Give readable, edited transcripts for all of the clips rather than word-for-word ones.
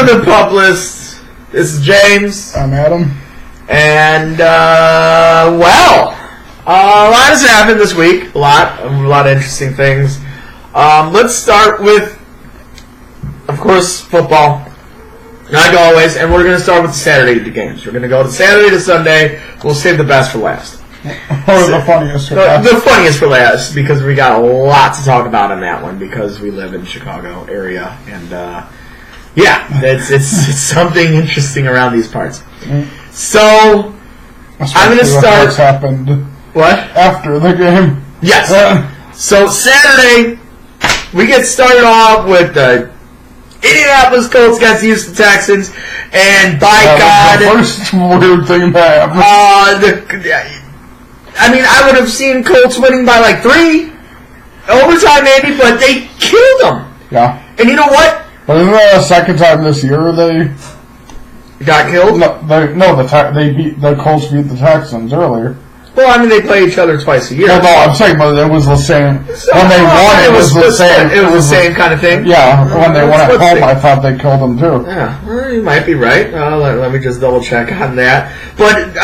Welcome to the Pup List. This is James. I'm Adam. And, a lot has happened this week. A lot of interesting things. Let's start with, of course, football. Like always, and we're going to start with the Saturday games. We're going to go to Saturday to Sunday. We'll save the best for last. Or the funniest for last. The funniest for last, because we got a lot to talk about on that one, because we live in the Chicago area, and it's something interesting around these parts. So I'm going to start. What's happened? What? After the game. Yes. So Saturday, we get started off with the Indianapolis Colts against the Houston Texans, and by God, the first weird thing that happened. I would have seen Colts winning by like 3 overtime maybe, but they killed them. Yeah. And you know what? But isn't that the second time this year they got killed? The Colts beat the Texans earlier. Well, they play each other twice a year. No, I'm saying, but it was the same. When they won, it was the same. It was the same kind of thing? Yeah, when they won at home, I thought they killed them too. Yeah, well, you might be right. Let me just double check on that. But,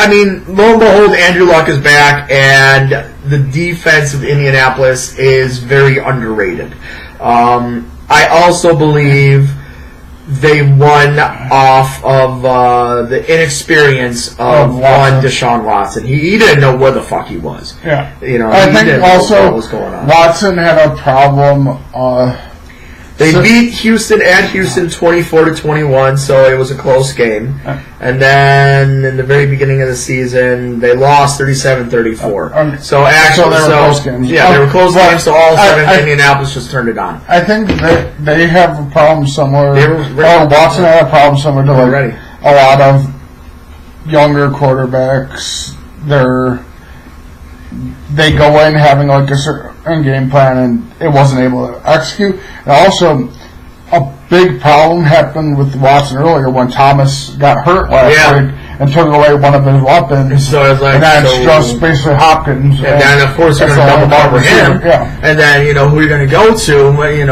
lo and behold, Andrew Luck is back, and the defense of Indianapolis is very underrated. I also believe they won off of the inexperience of one Deshaun Watson. He didn't know where the fuck he was. Yeah. I think also what was going on. Watson had a problem. They beat Houston at Houston 24-21, so it was a close game. And then in the very beginning of the season, they lost 37-34. So actually, they were close games. Yeah, they were close games. So all of a sudden, Indianapolis just turned it on. I think they have a problem somewhere. Watson had a problem somewhere to a lot of younger quarterbacks. They go in having a certain game plan, and it wasn't able to execute. And also, a big problem happened with Watson earlier when Thomas got hurt last week and took away one of his weapons. So it's and then it's just basically Hopkins. And then, of course, you're going to double over him. Yeah. And then, who you're going to go to when you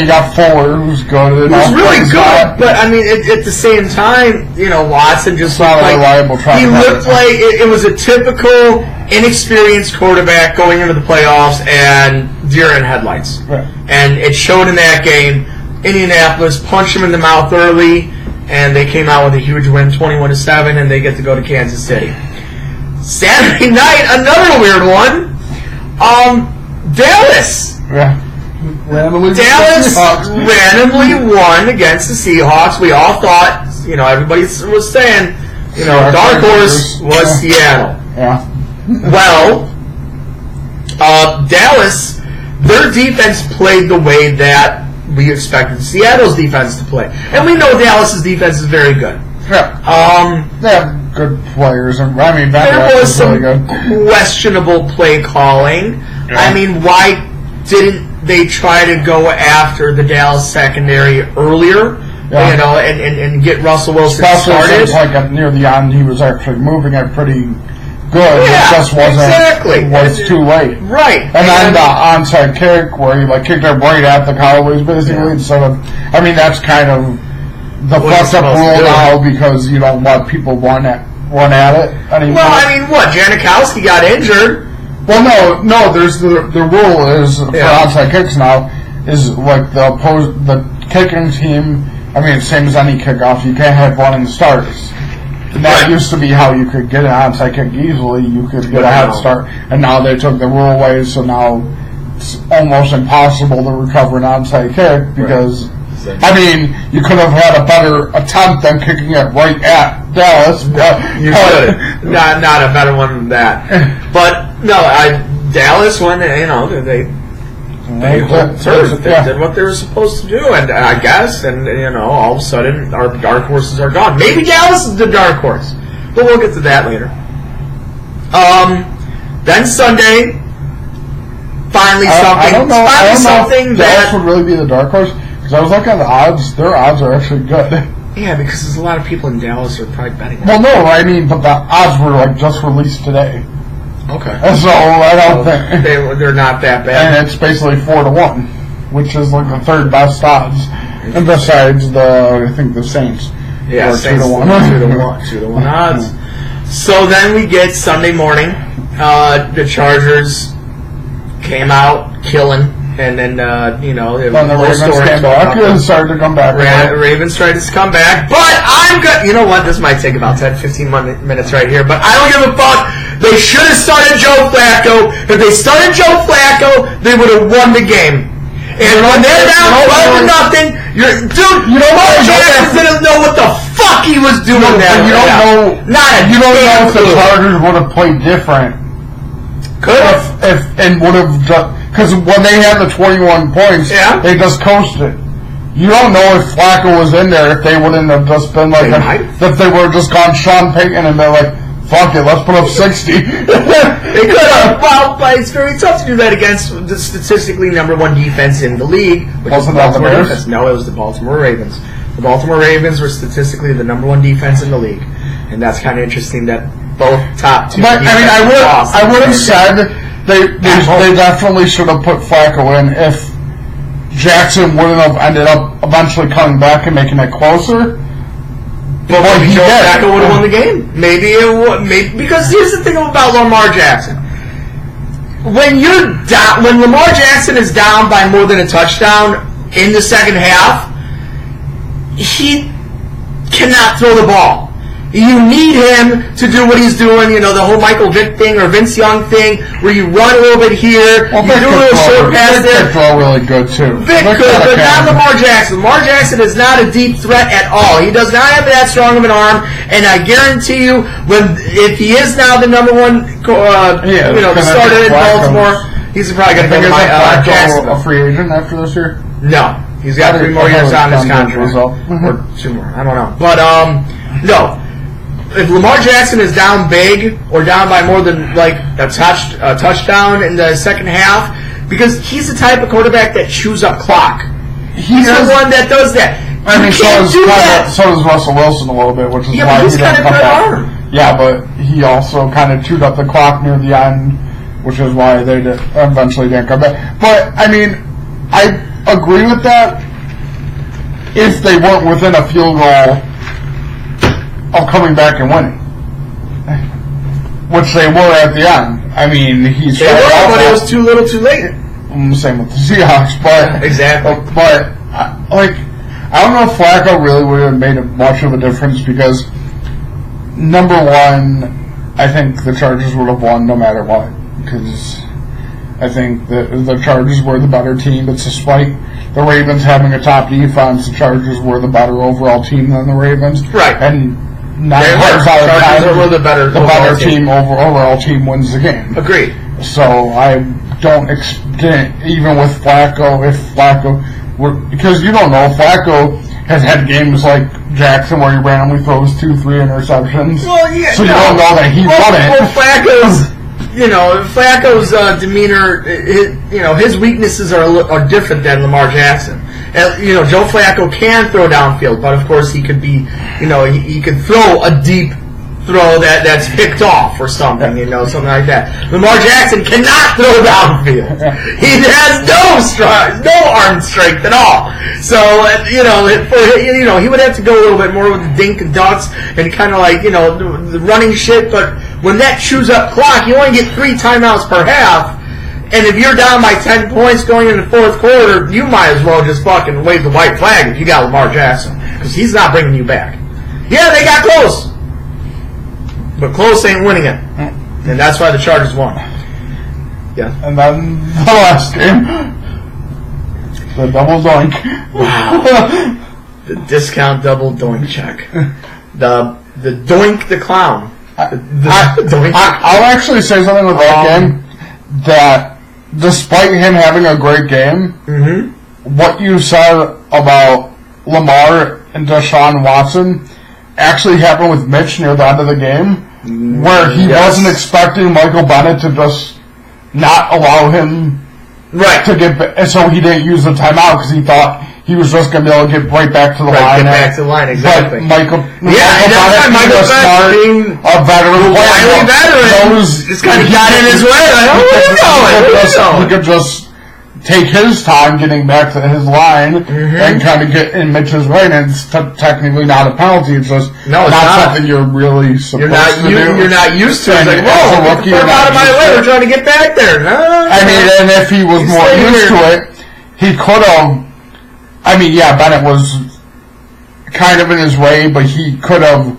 got Fuller, who's good. Who's really good. But, at the same time, Watson just looked like he looked like it was a typical inexperienced quarterback going into the playoffs and deer in headlights. Right. And it showed in that game. Indianapolis punched him in the mouth early, and they came out with a huge win, 21-7, and they get to go to Kansas City. Saturday night, another weird one. Dallas. Yeah. Dallas randomly won against the Seahawks. We all thought, everybody was saying, dark horse was Seattle. Yeah. Well, Dallas, their defense played the way that we expected Seattle's defense to play. And we know Dallas's defense is very good. Yeah. They have good players. There was some questionable play calling. Yeah. Why didn't they try to go after the Dallas secondary earlier? Yeah. And get Russell Wilson started? Like near the end, he was actually moving it pretty good. Yeah, it just wasn't. Was too late. Right. And then the onside kick where he kicked it right at the Cowboys basically instead of. That's kind of the fucked up rule now because you don't want people run at it anymore. Well, Janikowski got injured. Well, no. There's the rule is for onside kicks now is the kicking team. Same as any kickoff, you can't have running starts. And that used to be how you could get an onside kick easily. You could get a head start, and now they took the rule away. So now it's almost impossible to recover an onside kick because you could have had a better attempt than kicking it right at Dallas. You could not a better one than that. But no, Dallas when they did what they were supposed to do, and I guess, all of a sudden our dark horses are gone. Maybe Dallas is the dark horse, but we'll get to that later. Then Sunday, finally something Dallas would really be the dark horse because I was looking at the odds. Their odds are actually good. Yeah, because there's a lot of people in Dallas who are probably betting. Well, no, but the odds were just released today. Okay. So I don't think they're not that bad. And it's basically 4-1, which is the third best odds. And besides I think the Saints. Yeah, Saints 2-1 odds. So then we get Sunday morning. The Chargers came out killing, and then the Ravens came back and started to come back. Ravens tried to come back, but I'm good. You know what? This might take about 10-15 minutes right here, but I don't give a fuck. They should have started Joe Flacco. If they started Joe Flacco, they would have won the game. And when they're down 12-0, Lamar Jackson didn't know what the fuck he was doing there. You don't know if the Chargers would have played different. Could have. And would have just, because when they had the 21 points, they just coasted. You don't know if Flacco was in there, if they wouldn't have just been like, if they would have just gone Sean Payton and they're like, fuck it, let's put up 60. They could have. Well, but it's very tough to do that against the statistically number one defense in the league. Wasn't that the Bears? Defense. No, it was the Baltimore Ravens. The Baltimore Ravens were statistically the number one defense in the league. And that's kind of interesting that both top two. But, I would have said they definitely should have put Flacco in if Jackson wouldn't have ended up eventually coming back and making it closer. But maybe Joe Flacco would have won the game. Maybe it would. Because here's the thing about Lamar Jackson. When Lamar Jackson is down by more than a touchdown in the second half, he cannot throw the ball. You need him to do what he's doing, the whole Michael Vick thing or Vince Young thing, where you run a little bit here, you do a little short pass there. Vick could throw really good too. Vick could, but not Lamar Jackson. Lamar Jackson is not a deep threat at all. He does not have that strong of an arm, and I guarantee you, if he is now the number one, the starter in Baltimore, he's probably going to go to Jackson. A free agent after this year? No. He's got 3 more years on his contract. Or 2 more. I don't know. But, no. If Lamar Jackson is down big or down by more than a touchdown in the second half, because he's the type of quarterback that chews up clock. He's the one that does that. I mean, so does Russell Wilson a little bit, which is why he's kind of good arm. Yeah, but he also kind of chewed up the clock near the end, which is why they eventually didn't come back. But I mean, I agree with that if they weren't within a field goal of coming back and winning, which they were at the end. I mean, but it was too little, too late. Same with the Seahawks, but exactly. But I don't know if Flacco really would have made much of a difference because number one, I think the Chargers would have won no matter what because I think the Chargers were the better team. But despite the Ravens having a top defense, the Chargers were the better overall team than the Ravens. Right. And 9 times out of 10, the better team overall team wins the game. Agreed. So I don't expect, even with Flacco, if Flacco would, because you don't know, Flacco has had games like Jackson where he randomly throws 2-3 interceptions. Well, yeah. So you don't know that he won it. Well, Flacco's demeanor, his weaknesses are different than Lamar Jackson. Joe Flacco can throw downfield, but of course he could be, he could throw a deep throw that's picked off or something, something like that. Lamar Jackson cannot throw downfield. He has no arm strength at all. So, he would have to go a little bit more with the dink and dunks and kind of the running shit, but when that chews up clock, you only get 3 timeouts per half. And if you're down by 10 points going into the fourth quarter, you might as well just fucking wave the white flag if you got Lamar Jackson. Because he's not bringing you back. Yeah, they got close. But close ain't winning it. And that's why the Chargers won. Yeah. And then the last game. The double doink. Wow. The discount double doink check. The doink the clown. I'll actually say something with that game. That despite him having a great game, what you said about Lamar and Deshaun Watson actually happened with Mitch near the end of the game, where he wasn't expecting Michael Bennett to just not allow him to get, and so he didn't use the timeout because he thought he was just going to be able to get right back to the line. Get back to the line, exactly. But Michael Bennett being a veteran player, just kind of got in his way. Like, where are you going? He could just take his time getting back to his line and kind of get in Mitch's way, and it's technically not a penalty. It's just not something you're really supposed to do. You're not used to it. It's like, whoa, get out of my way. We're trying to get back there. I mean, and if he was more used to it, he could have. I mean, yeah, Bennett was kind of in his way, but he could have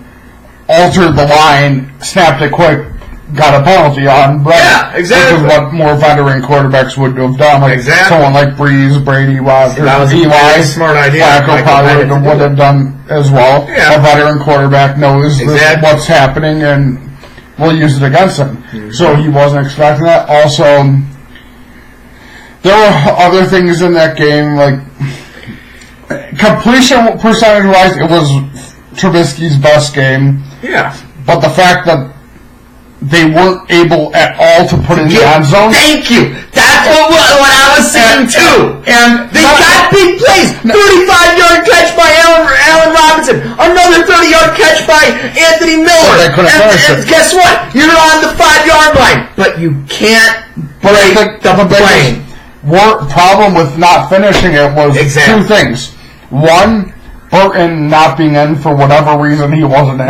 altered the line, snapped it quick, got a penalty on Brett. Yeah, exactly. Which is what more veteran quarterbacks would have done. Like someone like Breeze, Brady, Rodgers, that was a smart idea. Flacco probably would have done as well. Yeah. A veteran quarterback knows what's happening and will use it against him. So he wasn't expecting that. Also, there were other things in that game, like completion percentage-wise, it was Trubisky's best game. Yeah. But the fact that they weren't able at all to put in the end zone. Thank you. That's what I was saying too. And they got big plays. 35-yard catch by Allen Robinson. Another 30-yard catch by Anthony Miller. They couldn't finish it. Guess what? You're on the 5-yard line, but you can't break the plane. Problem with not finishing it was two things. One, Burton not being in for whatever reason he wasn't in.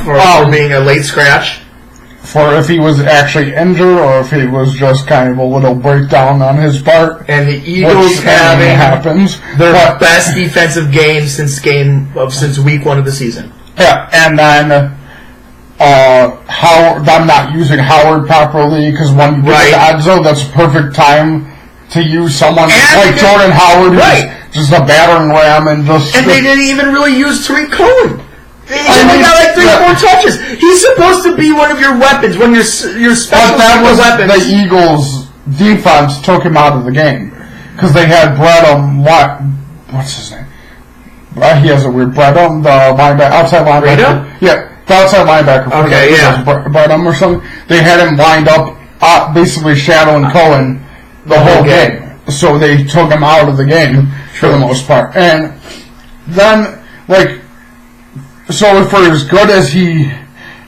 For being a late scratch. For if he was actually injured or if he was just kind of a little breakdown on his part. And the Eagles having their best defensive game since week 1 of the season. Yeah, and then Howard, them not using Howard properly, because when you get to the end zone, that's a perfect time to use someone like Jordan Howard, who's just a battering ram, and they didn't even really use Tariq Cohen. He only got like 3-4 touches. He's supposed to be one of your weapons, when your special weapons. The Eagles' defense took him out of the game because they had Bredum. What's his name? He has a weird Bredum, the outside linebacker. Yeah, the outside linebacker. Okay, Bredum or something. They had him lined up, basically shadowing Cohen the whole game. So they took him out of the game for the most part. And then, so for as good as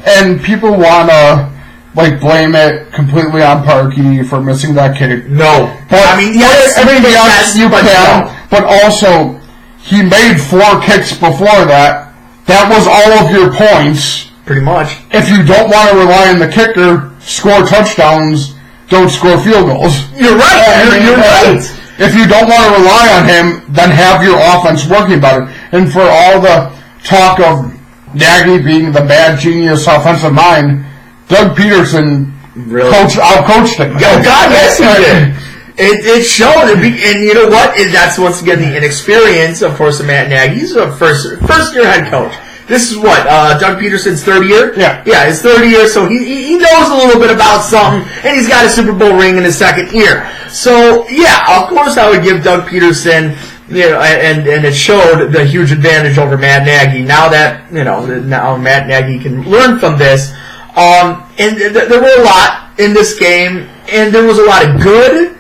and people want to blame it completely on Parkey for missing that kick. No, but yes, you can. But also, he made 4 kicks before that. That was all of your points, pretty much. If you don't want to rely on the kicker, score touchdowns. Don't score field goals. You're right. You're right. If you don't want to rely on him, then have your offense working better. And for all the talk of Nagy being the bad genius offensive mind, Doug Peterson outcoached him. Oh, God, yes, he did. It showed. And you know what? That's once again the inexperience, of course, of Matt Nagy. He's a first-year head coach. This is what, Doug Peterson's third year? Yeah, his third year, so he knows a little bit about something, and he's got a Super Bowl ring in his second year. So, yeah, of course I would give Doug Peterson, and it showed the huge advantage over Matt Nagy. Now that, now Matt Nagy can learn from this. And there were a lot in this game, and there was a lot of good.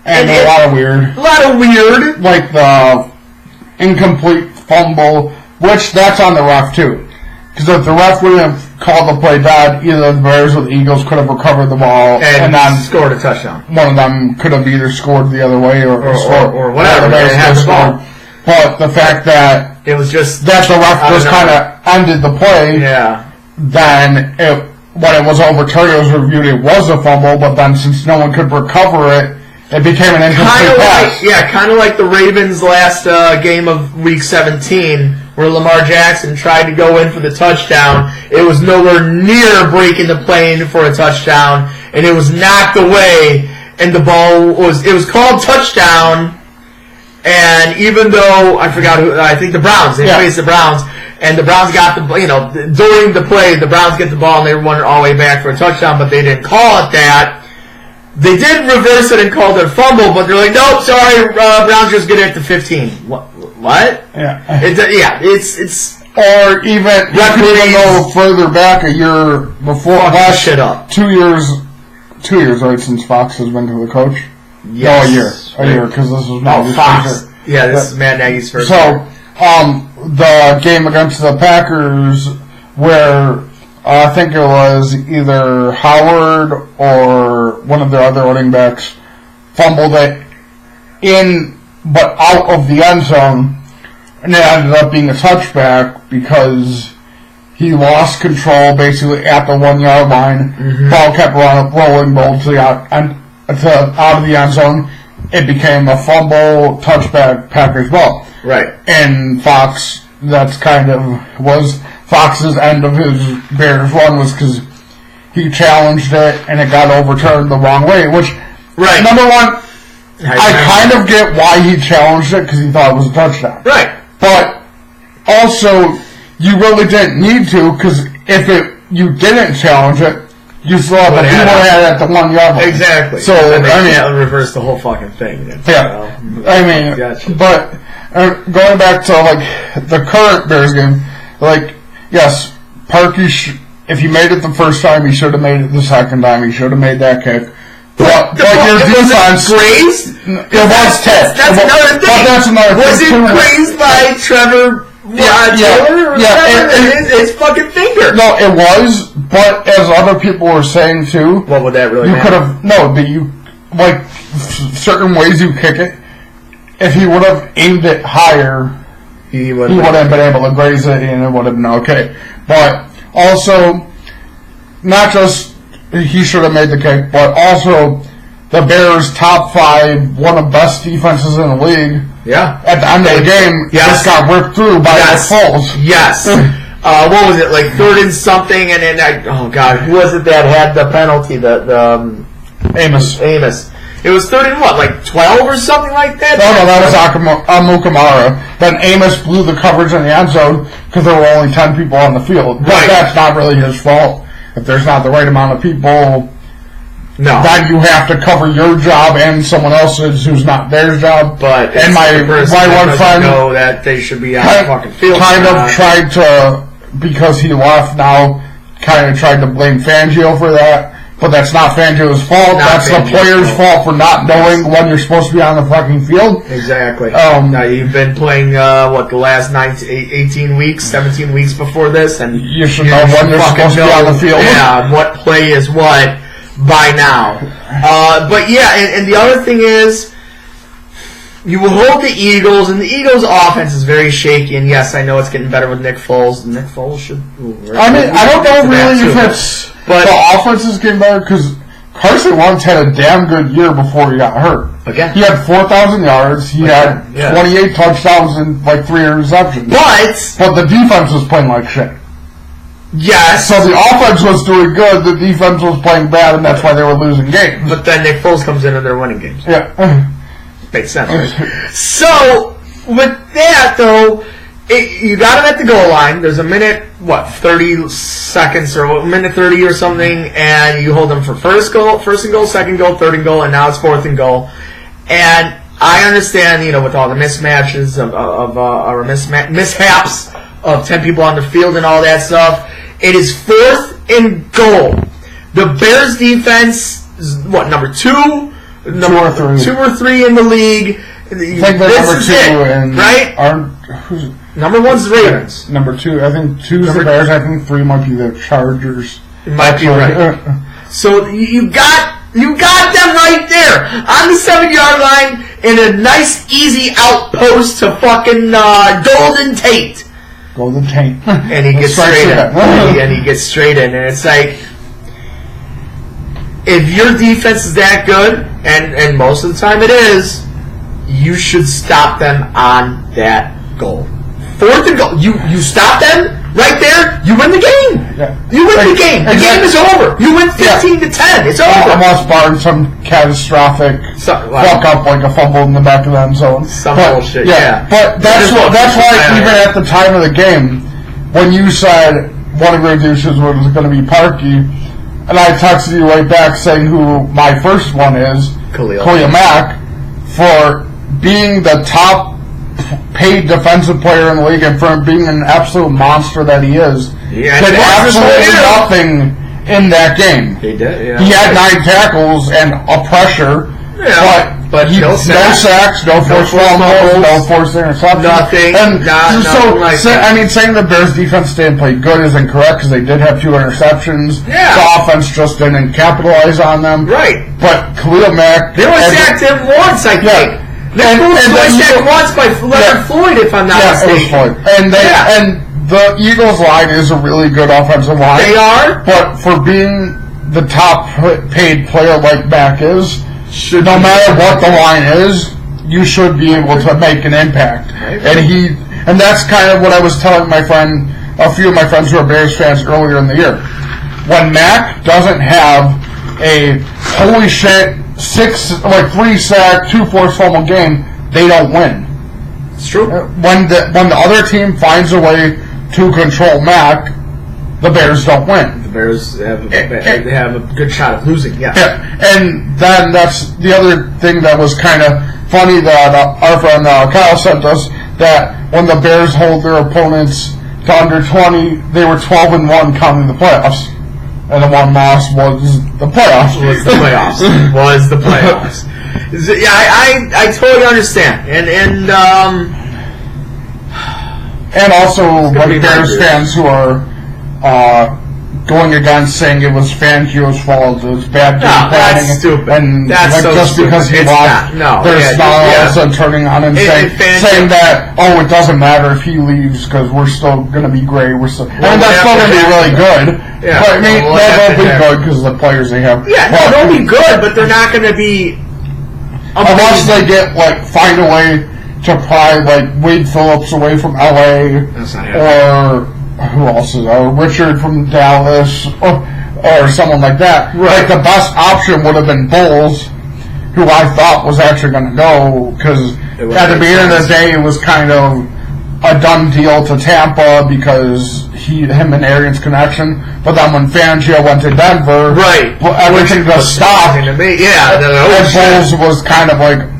And a lot of weird. A lot of weird. Like the incomplete fumble. Which, that's on the ref, too. Because if the ref wouldn't have called the play bad, either the Bears or the Eagles could have recovered the ball and then scored a touchdown. One of them could have either scored the other way or whatever. They had the ball. But the fact that it was just that the ref just kind of ended the play, then when it was overturned, it was reviewed, it was a fumble, but then since no one could recover it, it became an incomplete pass. Kind of like the Ravens' last game of Week 17, where Lamar Jackson tried to go in for the touchdown. It was nowhere near breaking the plane for a touchdown, and it was knocked away, and the ball was called touchdown. And even though I think the Browns, they faced the Browns, and the Browns got during the play, the Browns get the ball and they run it all the way back for a touchdown, but they didn't call it that. They did reverse it and called it a fumble, but they're like, nope, sorry, Browns just get it to 15. What? Yeah. It's or even go further back a year before. Last shit up. 2 years, right, since Fox has been to the coach? Yes. No, a year, because this was not Fox. Yeah, this is Matt Nagy's first year. The game against the Packers, where I think it was either Howard or one of their other running backs fumbled it, but out of the end zone, and it ended up being a touchback because he lost control basically at the 1 yard line. Mm-hmm. Ball kept rolling out of the end zone. It became a fumble, touchback, Packers ball. Right. And Fox, that's kind of was Fox's end of his Bears run, was because he challenged it and it got overturned the wrong way. Which, right. Number one, I kind of get why he challenged it because he thought it was a touchdown. Right. But also, you really didn't need to, because if you didn't challenge it, you still have to had it at the 1 yard line. Exactly. So that reversed the whole fucking thing. Yeah. Gotcha. But going back to like the current Bears game, like yes, Parkey, if he made it the first time, he should have made it the second time. He should have made that kick. But your defense grazed. It was tipped. That's another thing. But that's another thing. Was it grazed by Trevor? Taylor? It's fucking finger. No, it was. But as other people were saying too, what would that really? You could have like certain ways you kick it. If he would have aimed it higher, he would have been able to graze it, and it would have been okay. But also, not just he should have made the kick, but also the Bears' top 5, one of the best defenses in the league. Yeah. At the end of the game, just got ripped through by the Foles. Yes. What was it, like 3rd and something, and then oh god, who was it that had the penalty? Amos. It was 3rd and what, like 12 or something like that? No, that was Amukamara. Then Amos blew the coverage in the end zone because there were only 10 people on the field. But that's not really his fault. If there's not the right amount of people, then you have to cover your job and someone else's who's not their job. But and my one friend know that they should be on the fucking field. Kind of tried to, because he left now, kind of tried to blame Fangio for that. But that's not Fangio's fault. That's the player's fault for not knowing when you're supposed to be on the fucking field. Exactly. Now, you've been playing, the last 18 weeks, 17 weeks before this, and you should know when you're supposed to be on the field. Yeah, what play is what by now. But yeah, and the other thing is, you will hold the Eagles, and the Eagles' offense is very shaky, and yes, I know it's getting better with Nick Foles. Nick Foles should... I don't know really if it's... But the offense is getting better because Carson Wentz had a damn good year before he got hurt. Okay. He had 4,000 yards. He had 28 touchdowns and like 3 interceptions. But the defense was playing like shit. Yes. So the offense was doing good. The defense was playing bad, and that's why they were losing games. But then Nick Foles comes in and they're winning games. Yeah. Makes sense. Right? So with that though. You got him at the goal line. There's a minute, 30 seconds, or a minute 30 or something, and you hold them for first and goal, second goal, third and goal, and now it's 4th and goal. And I understand, with all the mismatches or mishaps of 10 people on the field and all that stuff. It is 4th and goal. The Bears defense is number 2? 2 or 3. 2 or 3 in the league. I think they're number 2, and right? Number 1's the Ravens. Number 2, I think 2's the Bears. I think 3 might be the Chargers. It might be right. So you got them right there on the 7-yard line in a nice, easy outpost to fucking Golden Tate. And he gets straight in. And he gets straight in, and it's like, if your defense is that good, and most of the time it is, you should stop them on that goal. 4th and goal. You stop them right there, you win the game. Yeah. You win the game. The game is over. You win 15-10. It's over. Almost barring some catastrophic fuck up like a fumble in the back of the end zone. Some bullshit, yeah. But that's why even at the time of the game, when you said one of your douches was going to be Parkey, and I texted you right back saying who my first one is, Khalil Mack, for being the top paid defensive player in the league and for being an absolute monster that he is. Did absolutely nothing in that game. He did, yeah. He had 9 tackles and a pressure, but no sacks, no forced fumbles, no forced interceptions. Nothing. And saying the Bears defense didn't play good is incorrect because they did have 2 interceptions. Yeah. The offense just didn't capitalize on them. Right. But Khalil Mack... They only sacked him once, I think. Nick Foles was sacked once by Leonard Floyd, if I'm not mistaken. It was Floyd. And the Eagles' line is a really good offensive line. They are. But for being the top paid player like Mac is, no matter what the line is, you should be able to make an impact. And that's kind of what I was telling a few of my friends who are Bears fans earlier in the year. When Mac doesn't have a holy shit 3 sack, 2 forced fumble game, they don't win. It's true. When the other team finds a way to control Mac, the Bears don't win. The Bears have a good shot of losing. Yeah. And then that's the other thing that was kind of funny that our friend Kyle sent us, that when the Bears hold their opponents to under 20, they were 12-1 counting the playoffs. And the one loss was the playoffs. Was the playoffs. Yeah, I totally understand. And also, like, Bears fans who are going against saying it was Fangio's fault, it was bad game planning. That's stupid. And that's so just stupid. because he lost, there's not all of a sudden turning on him saying that, it doesn't matter if he leaves because we're still going to be great. That's still going to be really good. Yeah. But I mean, they'll be good because of the players they have. Yeah, no, they'll be good, but they're not going to be unless they find a way to pry Wade Phillips away from LA, or who else is there? Richard from Dallas, or someone like that. Right. The best option would have been Bowles, who I thought was actually going to go, because at the beginning of the day it was kind of a done deal to Tampa because him and Arians' connection. But then when Fangio went to Denver, everything just stopped. And Bowles was kind of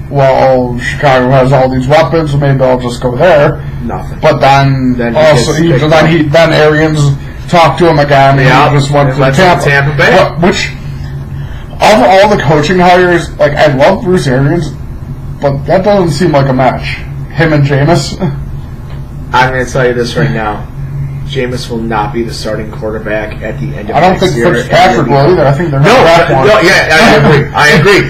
well, Chicago has all these weapons, maybe I'll just go there. Nothing. But then Arians talked to him again, and he just went to Tampa Bay. Which, of all the coaching hires, I love Bruce Arians, but that doesn't seem like a match. Him and Jameis. I'm going to tell you this right now. Jameis will not be the starting quarterback at the end of next year. I don't think Fitzpatrick will either. I think they're not that one. I agree.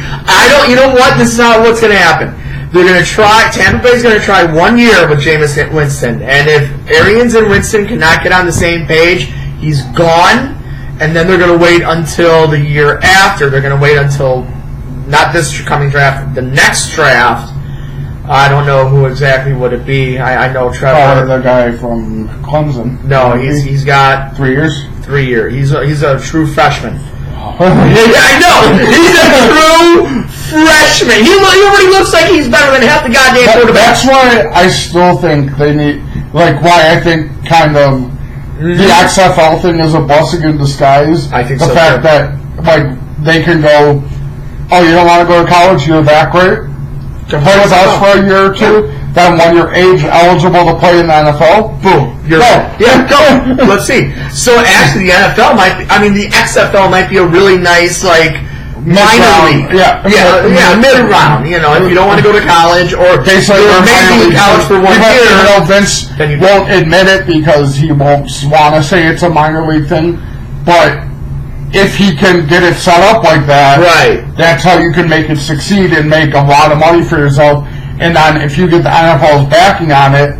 You know what? This is not what's going to happen. They're going to try, Tampa Bay's going to try 1 year with Jameis Winston. And if Arians and Winston cannot get on the same page, he's gone. And then they're going to wait until the year after. They're going to wait until, not this coming draft, the next draft. I don't know who exactly would it be. I know Trevor. The guy from Clemson. No, he's got 3 years. 3 years. He's a true freshman. I know. He's a true freshman. He already looks like he's better than half the goddamn quarterback. That's why I still think they need, why I think kind of the XFL thing is a blessing in disguise. I think the fact that they can go, you don't want to go to college, you're that great. Play with us for a year or two, then when you're age eligible to play in the NFL, boom, you're go. Let's see. So actually, the NFL the XFL might be a really nice minor league. Mid round. If you don't want to go to college or you're maybe in college for 1 year. Vince won't admit it because he won't want to say it's a minor league thing, but if he can get it set up like that, that's how you can make it succeed and make a lot of money for yourself. And then if you get the NFL's backing on it,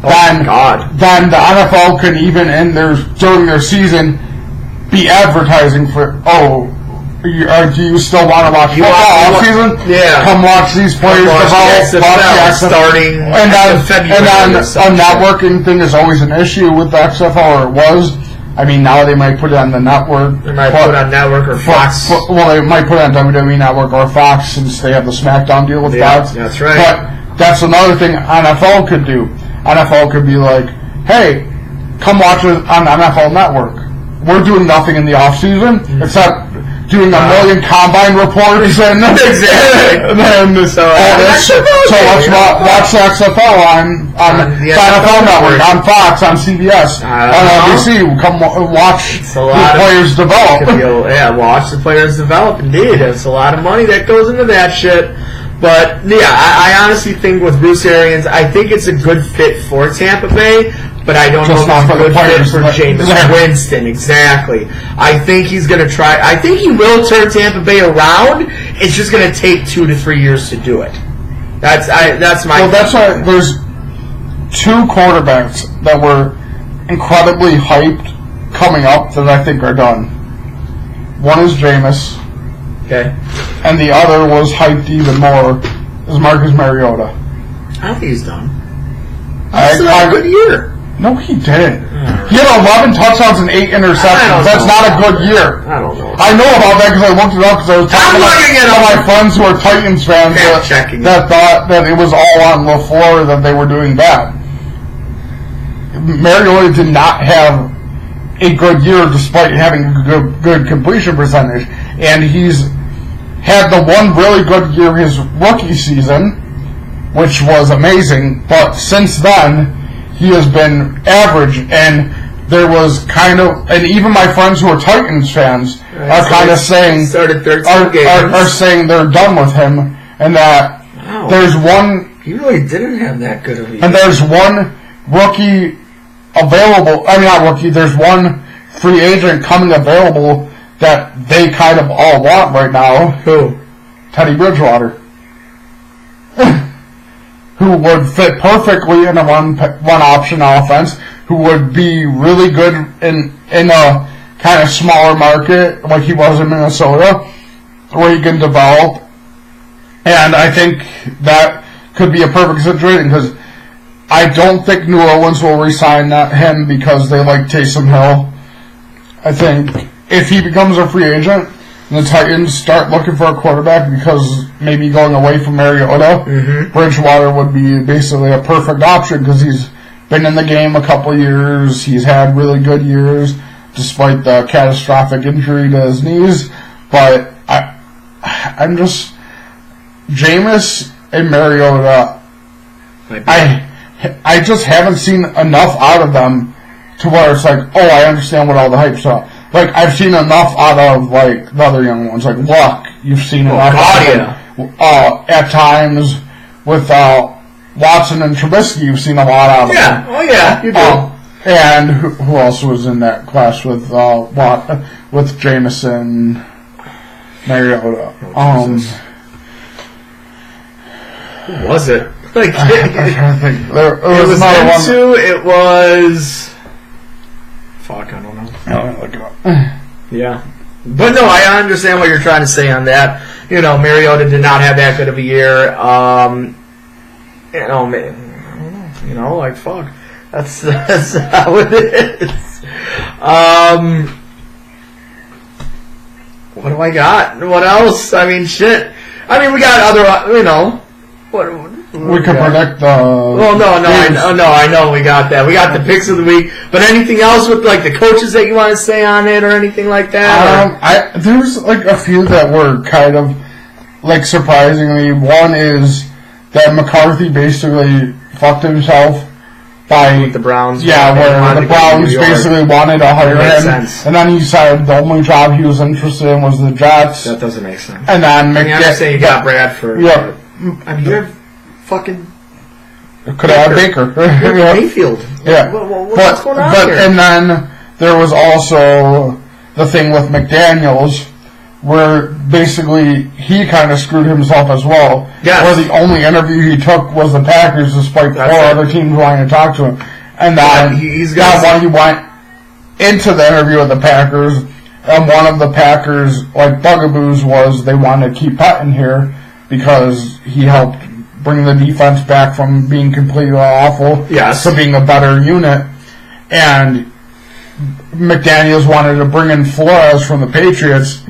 then the NFL can even during their season be advertising for, do you still want to watch football all season? Yeah. Come watch these players develop. Starting and then a networking thing is always an issue with the XFL, or it was. Now they might put it on the network. They might put it on network or Fox. They might put it on WWE Network or Fox since they have the SmackDown deal with Fox. That's right. But that's another thing NFL could do. NFL could be like, hey, come watch it on NFL Network. We're doing nothing in the off-season except doing a million combine reports and so let's watch the XFL on the NFL Network, on Fox, on CBS, on NBC. Come watch the players develop. Watch the players develop. Indeed, it's a lot of money that goes into that shit. But I honestly think with Bruce Arians, I think it's a good fit for Tampa Bay. But I don't know if it's a good fit for Jameis Winston. Exactly. I think he's going to try. I think he will turn Tampa Bay around. It's just going to take 2 to 3 years to do it. That's my. Well, that's why there's two quarterbacks that were incredibly hyped coming up that I think are done. One is Jameis. Okay. And the other was hyped even more, is Marcus Mariota. I don't think he's done. He's had a good year. No, he didn't. He had 11 touchdowns and 8 interceptions. That's not a good year. I don't know. I know about that because I looked it up because I was talking to my friends who are Titans fans that thought that it was all on LaFleur that they were doing bad. Mariota did not have a good year despite having a good completion percentage. And he's had the one really good year his rookie season, which was amazing. But since then, he has been average, and there was kind of, and even my friends who are Titans fans are kind of saying, are saying they're done with him, and that there's one. He really didn't have that good of a year. And there's one rookie available. I mean, not rookie. There's one free agent coming available that they kind of all want right now. Who? Teddy Bridgewater. Who would fit perfectly in a one-option offense, who would be really good in a kind of smaller market like he was in Minnesota, where he can develop. And I think that could be a perfect situation because I don't think New Orleans will re-sign him because they like Taysom Hill. I think if he becomes a free agent, and the Titans start looking for a quarterback because maybe going away from Mariota, Bridgewater would be basically a perfect option because he's been in the game a couple of years. He's had really good years despite the catastrophic injury to his knees. But I'm just Jameis and Mariota. I just haven't seen enough out of them to where it's like, oh, I understand what all the hype's about. Like, I've seen enough out of, like, the other young ones. Like, Luck, you've seen enough out of at times. With Watson and Trubisky, you've seen a lot out of them. Oh, yeah, you do. And who else was in that class with Jameson, Mariota? Who was it? Like, I'm trying to think. It was Ensu, it was... Fuck, I don't know. I'll look it up. Yeah. But no, I understand what you're trying to say on that. You know, Mariota did not have that good of a year. You know, like, fuck. That's how it is. What do I got? What else? I mean, shit. I mean, we got other, you know, we can predict the... Well, I know we got that. We got the picks of the week. But anything else with, like, the coaches that you want to say on it or anything like that? There's, like, a few that were kind of, like, surprisingly. One is that McCarthy basically fucked himself by... With the Browns. Yeah, where the Browns basically wanted to hire him. Sense. And then he decided the only job he was interested in was the Jets. That doesn't make sense. And then... I understand you got Bradford. Yeah. I mean, you have fucking... Could have had Baker. Mayfield. Yeah. What's going on here? And then there was also the thing with McDaniels, where basically he kind of screwed himself as well. Yes. Where the only interview he took was the Packers, despite four other teams wanting to talk to him. And then when he went into the interview with the Packers, and one of the Packers' like bugaboos was they wanted to keep Patton here because he helped bring the defense back from being completely awful to being a better unit. And McDaniels wanted to bring in Flores from the Patriots.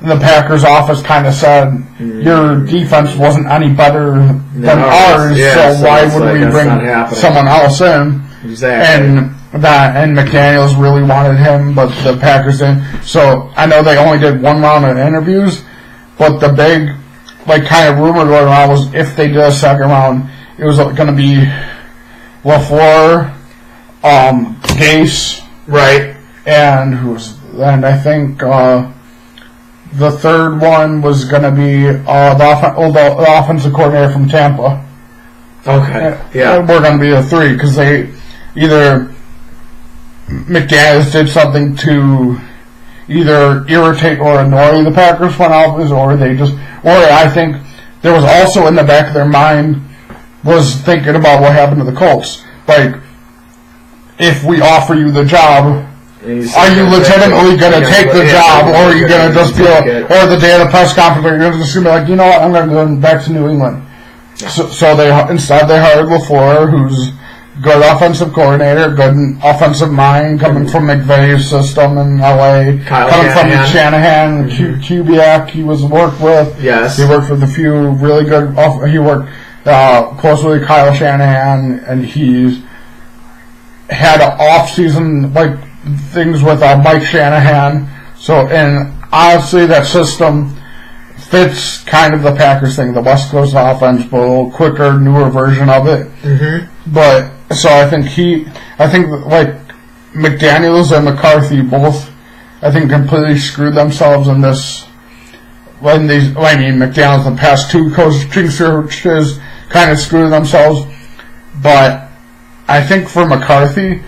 And the Packers office kind of said, your defense wasn't any better than ours, so why would we bring someone else in? Exactly. And McDaniels really wanted him, but the Packers didn't. So I know they only did one round of interviews, but the big, like, kind of rumor going around was if they did a second round, it was going to be LaFleur, Gase, right, and I think the third one was going to be the offensive coordinator from Tampa. Okay, yeah, we're going to be the three because they either McDaniels did something to either irritate or annoy the Packers front office, or I think there was also in the back of their mind was thinking about what happened to the Colts. Like, if we offer you the job, are you legitimately going to take the job, or are you going to just be like, or the day of the press conference, you're just going to be like, you know what, I'm going to go back to New England. Yeah. So they hired LaFleur, who's good offensive coordinator, good offensive mind, coming from McVay's system in L.A., coming from Shanahan, Kubiak he was worked with. Yes. He worked with a few really good, he worked closely with Kyle Shanahan, and he's had an off-season, like, things with Mike Shanahan. So, and honestly, that system fits kind of the Packers thing, the West Coast offense, but a little quicker, newer version of it. Mm-hmm. But, so I think like, McDaniels and McCarthy both, I think, completely screwed themselves in this. McDaniels, the past two coaching searches kind of screwed themselves. But I think for McCarthy,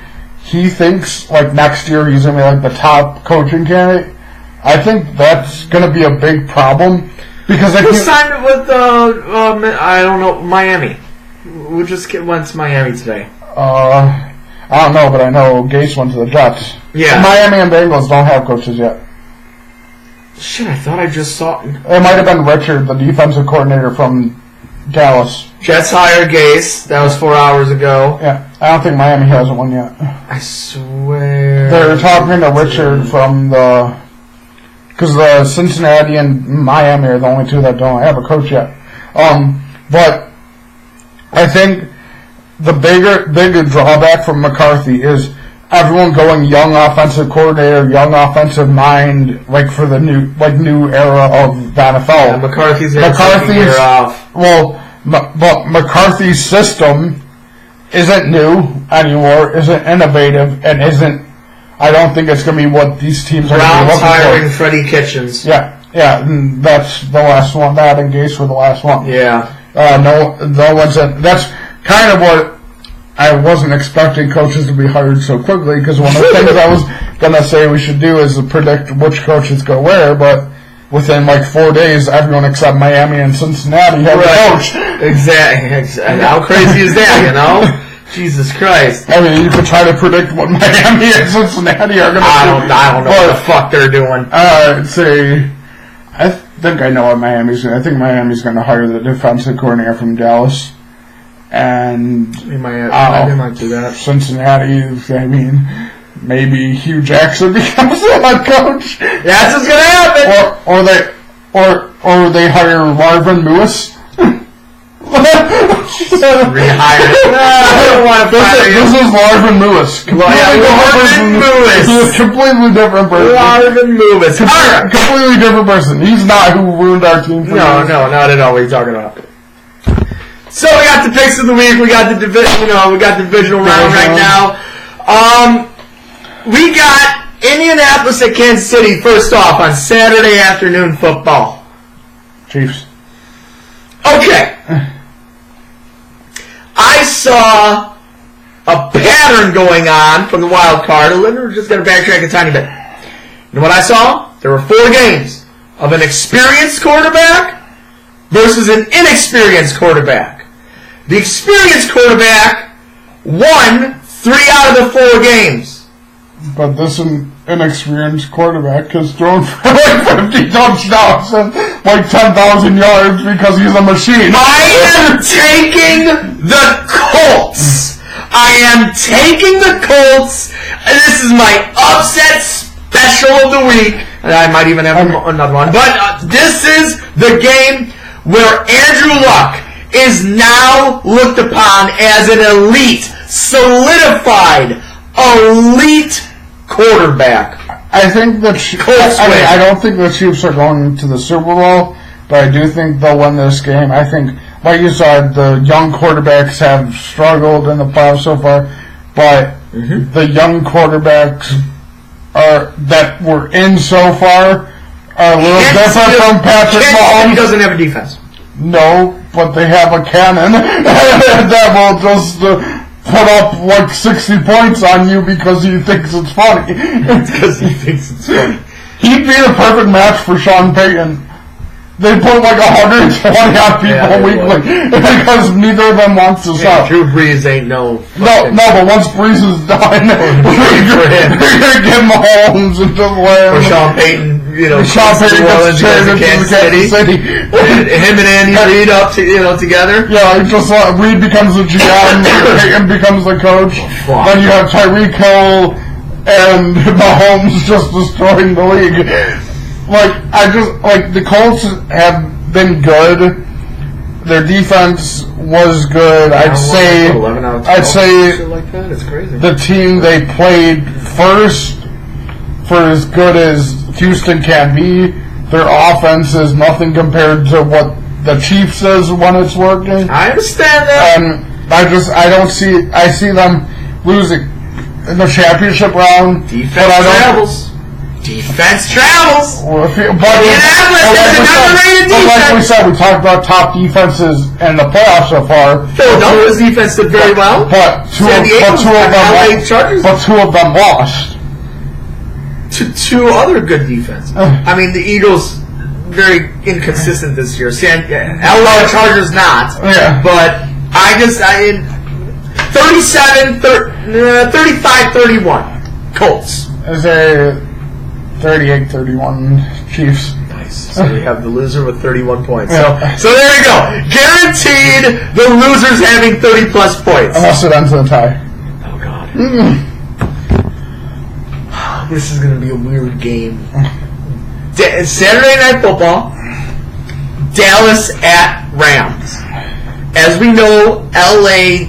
he thinks, like, next year he's going to be, like, the top coaching candidate. I think that's going to be a big problem. Because who signed with, I don't know, Miami? Who just went to Miami today? I don't know, but I know Gase went to the Jets. Yeah. Miami and Bengals don't have coaches yet. Shit, I thought I just saw... It might have been Richard, the defensive coordinator from Dallas. Jets hired Gase. That was 4 hours ago. Yeah. I don't think Miami has one yet. I swear. They're talking to Richard from the... Because the Cincinnati and Miami are the only two that don't have a coach yet. But I think the bigger drawback from McCarthy is everyone going young offensive coordinator, young offensive mind, like for the new era of the NFL. Yeah, McCarthy's a year off. Well, but McCarthy's system isn't new anymore, isn't innovative, and isn't. I don't think it's going to be what these teams are going to be looking for. Hiring Freddie Kitchens. Yeah, and that's the last one. That and Gase were the last one. Yeah. No one's. That's kind of what I wasn't expecting coaches to be hired so quickly, because one of the things I was going to say we should do is predict which coaches go where, but within like 4 days, everyone except Miami and Cincinnati had a coach. Exactly. How crazy is that, you know? Jesus Christ. I mean, you could try to predict what Miami and Cincinnati are going to do. I don't know what the fuck they're doing. I think I know what Miami's doing. I think Miami's going to hire the defensive coordinator from Dallas. And they might do that. Cincinnati, I mean, maybe Hugh Jackson becomes the head coach. That's what's going to happen. Or they hire Marvin Lewis. Rehire. I don't want to fire This is Marvin Lewis. Completely different person. Marvin Lewis. Completely different person. He's not who ruined our team. No, not at all. What are you talking about? So we got the picks of the week. We got the division. We got the divisional round right now. We got Indianapolis at Kansas City first off on Saturday afternoon football. Chiefs. Okay. I saw a pattern going on from the wild card. We're just going to backtrack a tiny bit. You know what I saw? There were 4 games of an experienced quarterback versus an inexperienced quarterback. The experienced quarterback won 3 out of the 4 games. But this inexperienced quarterback has thrown for like 50 touchdowns and like 10,000 yards because he's a machine. I am taking the Colts. This is my upset special of the week. And I might even have another one. But this is the game where Andrew Luck is now looked upon as an elite, solidified, elite quarterback. I think I don't think the Chiefs are going to the Super Bowl, but I do think they'll win this game. I think, like you said, the young quarterbacks have struggled in the playoffs so far, but the young quarterbacks that were in so far are a little different from Patrick Mahomes. He doesn't have a defense. No, but they have a cannon that will just put up like 60 points on you because he thinks it's funny. Because he thinks it's funny. He'd be a perfect match for Sean Payton. they put like 120 on people weekly because neither of them wants to suck. Drew Brees ain't no. No, but once Brees is done, we're gonna give Mahomes and just let or Sean Payton. Sean Payton gets traded to Kansas City. Him and Andy Reid up together. Yeah, just Reid becomes the GM, Payton becomes the coach. Then you have Tyreek Hill and Mahomes just destroying the league. The Colts have been good. Their defense was good. I'd say like that. It's crazy. The team they played first, for as good as Houston can be, their offense is nothing compared to what the Chiefs is when it's working. I understand that. And I see them losing in the championship round. Defense travels. But like we said, we talked about top defenses in the playoffs so far. Philadelphia's defense did very well. But two of them lost. To two other good defenses. I mean, the Eagles very inconsistent this year. LA Chargers not. Yeah. But 35-31 Colts. Is a 38-31 Chiefs. Nice. So we have the loser with 31 points. Yeah. So there you go. Guaranteed the loser's having 30 plus points. Unless it ends in a tie. Oh God. This is going to be a weird game. Saturday Night Football. Dallas at Rams. As we know, LA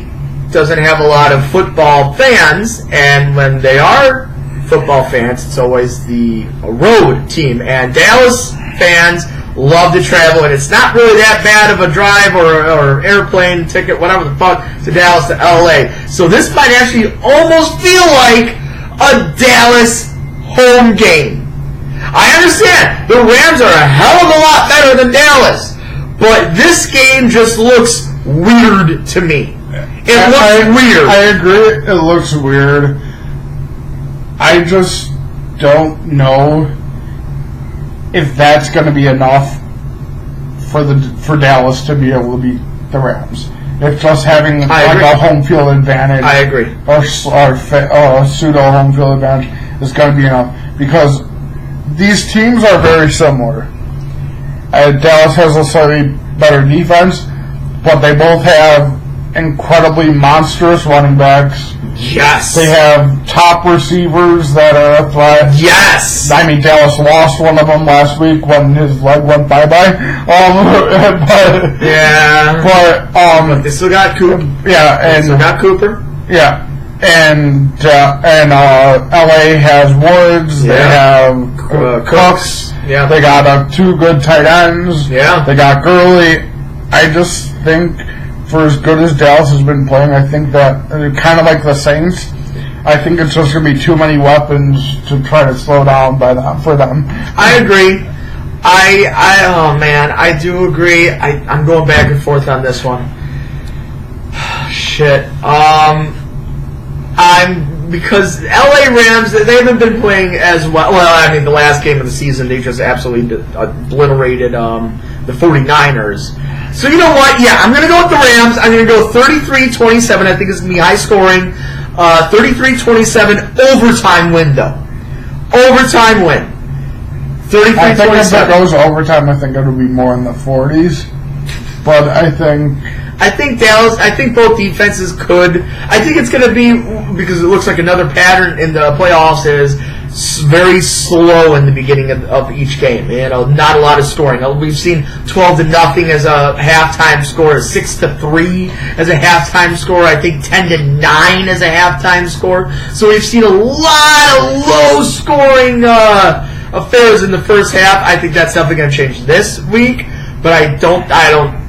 doesn't have a lot of football fans, and when they are football fans, it's always the road team. And Dallas fans love to travel, and it's not really that bad of a drive or airplane ticket, whatever the fuck, to Dallas to LA. So this might actually almost feel like a Dallas home game. I understand the Rams are a hell of a lot better than Dallas, but this game just looks weird to me. It looks weird. I agree. It looks weird. I just don't know if that's going to be enough for Dallas to be able to beat the Rams. If just having a home field advantage, I agree, or a pseudo home field advantage is going to be enough, because these teams are very similar. Dallas has a slightly better defense, but they both have incredibly monstrous running backs. Yes. They have top receivers that are athletic. Yes. I mean, Dallas lost one of them last week when his leg went bye-bye. But they still got Cooper. Yeah, and still got Cooper. Yeah, and LA has Woods. Yeah. They have Cooks. Yeah. They got two good tight ends. Yeah. They got Gurley. I just think, for as good as Dallas has been playing, I think that, kind of like the Saints, I think it's just going to be too many weapons to try to slow down for them. I agree. I do agree. I'm going back and forth on this one. Shit. Because LA Rams, they haven't been playing as well. Well, I mean, the last game of the season, they just absolutely obliterated the 49ers. So you know what? Yeah, I'm going to go with the Rams. I'm going to go 33-27. I think it's going to be high scoring. 33-27 overtime win, though. Overtime win. 33-27. I think if it goes overtime, I think it'll be more in the 40s. But I think Dallas, I think both defenses could. I think it's going to be, because it looks like another pattern in the playoffs is very slow in the beginning of each game. Not a lot of scoring. We've seen 12-0 as a halftime score, 6-3 as a halftime score. I think 10-9 as a halftime score. So we've seen a lot of low scoring affairs in the first half. I think that's definitely going to change this week. But I don't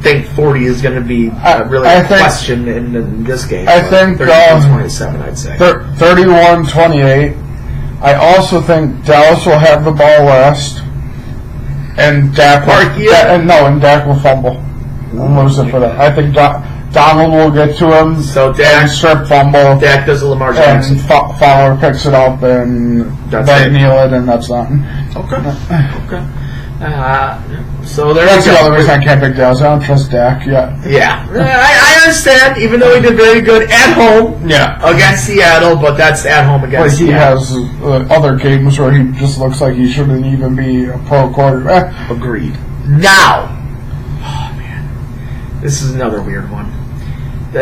think 40 is going to be a question in this game. I think 31-27, I'd say. 31-28. I also think Dallas will have the ball last, and Dak will fumble and lose it for that. I think Donald will get to him, so Dak strip fumble. Dak does a Lamar Jackson. And Fowler picks it up, and they kneel it, and that's that. Okay. So that's the other reason I can't pick Dallas. I don't trust Dak yet. Yeah, I understand. Even though he did very good at home, against Seattle, but that's at home against Seattle. He has other games where he just looks like he shouldn't even be a pro quarterback. Agreed. Now, oh man, this is another weird one.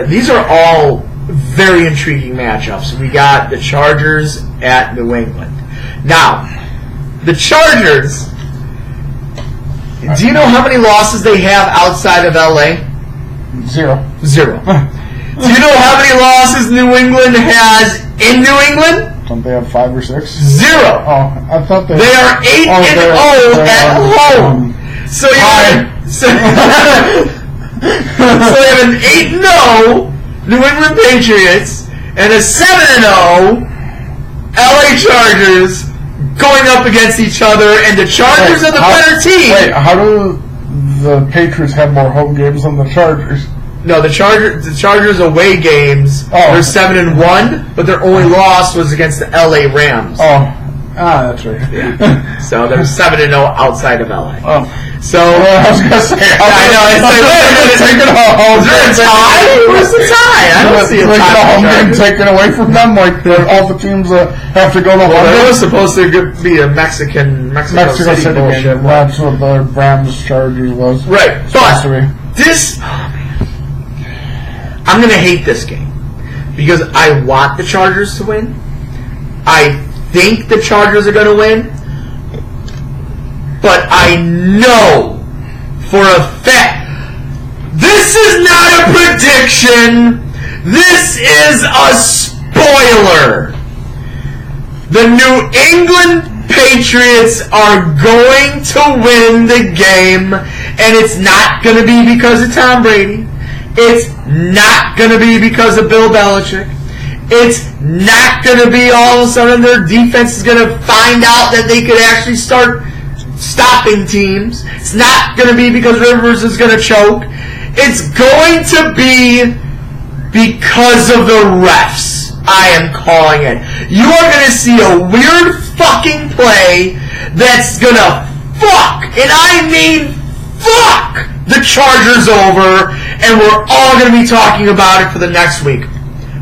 These are all very intriguing matchups. We got the Chargers at New England. Now, the Chargers. Do you know how many losses they have outside of LA? Zero. Do you know how many losses New England has in New England? Don't they have 5 or 6? Zero. Oh, I thought they are 8-0 at home. So you have an 8-0 New England Patriots and a 7-0 LA Chargers going up against each other, and the Chargers are the better team. Wait, how do the Patriots have more home games than the Chargers? No, the Chargers away games, they're 7-1, but their only loss was against the LA Rams. That's right. Yeah. So they're 7-0 outside of LA. So I was gonna say, I know. Is there a tie? Where's the tie? I don't see a tie. The home game taken away from them, like all the teams have to go to London. There was supposed to be a Mexico City bullshit. That's what the Rams Chargers was. Right, but this, I'm gonna hate this game because I want the Chargers to win. I think the Chargers are gonna win. But I know for a fact this is not a prediction. This is a spoiler. The New England Patriots are going to win the game, and it's not going to be because of Tom Brady. It's not going to be because of Bill Belichick. It's not going to be all of a sudden their defense is going to find out that they could actually start stopping teams. It's not going to be because Rivers is going to choke. It's going to be because of the refs. I am calling it. You are going to see a weird fucking play that's going to fuck, and I mean fuck, the Chargers over, and we're all going to be talking about it for the next week.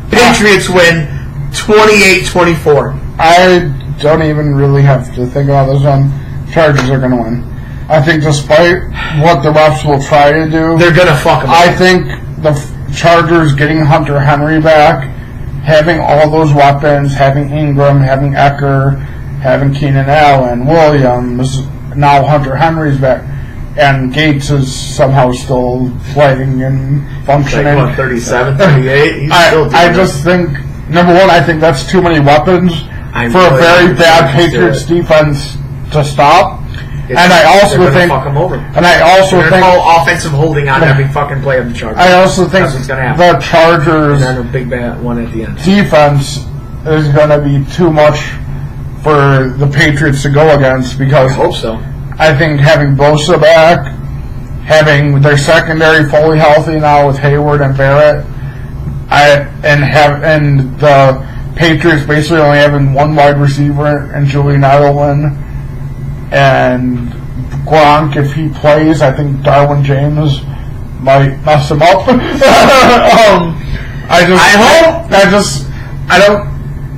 Patriots win 28-24. I don't even really have to think about this one. Chargers are going to win. I think despite what the refs will try to do, they're going to fuck them. I think the Chargers getting Hunter Henry back, having all those weapons, having Ingram, having Ecker, having Keenan Allen, Williams, now Hunter Henry's back, and Gates is somehow still playing and functioning. Like, 37, 38? I just think, number one, I think that's too many weapons for a very bad Patriots defense to stop. And I also think fuck them over. And I also think call offensive holding on every fucking play of the Chargers. I also think the Chargers and then a big bad one at the end. Defense is going to be too much for the Patriots to go against because I hope so. I think having Bosa back, having their secondary fully healthy now with Hayward and Barrett, and the Patriots basically only having one wide receiver and Julian Edelman. And Gronk, if he plays, I think Darwin James might mess him up.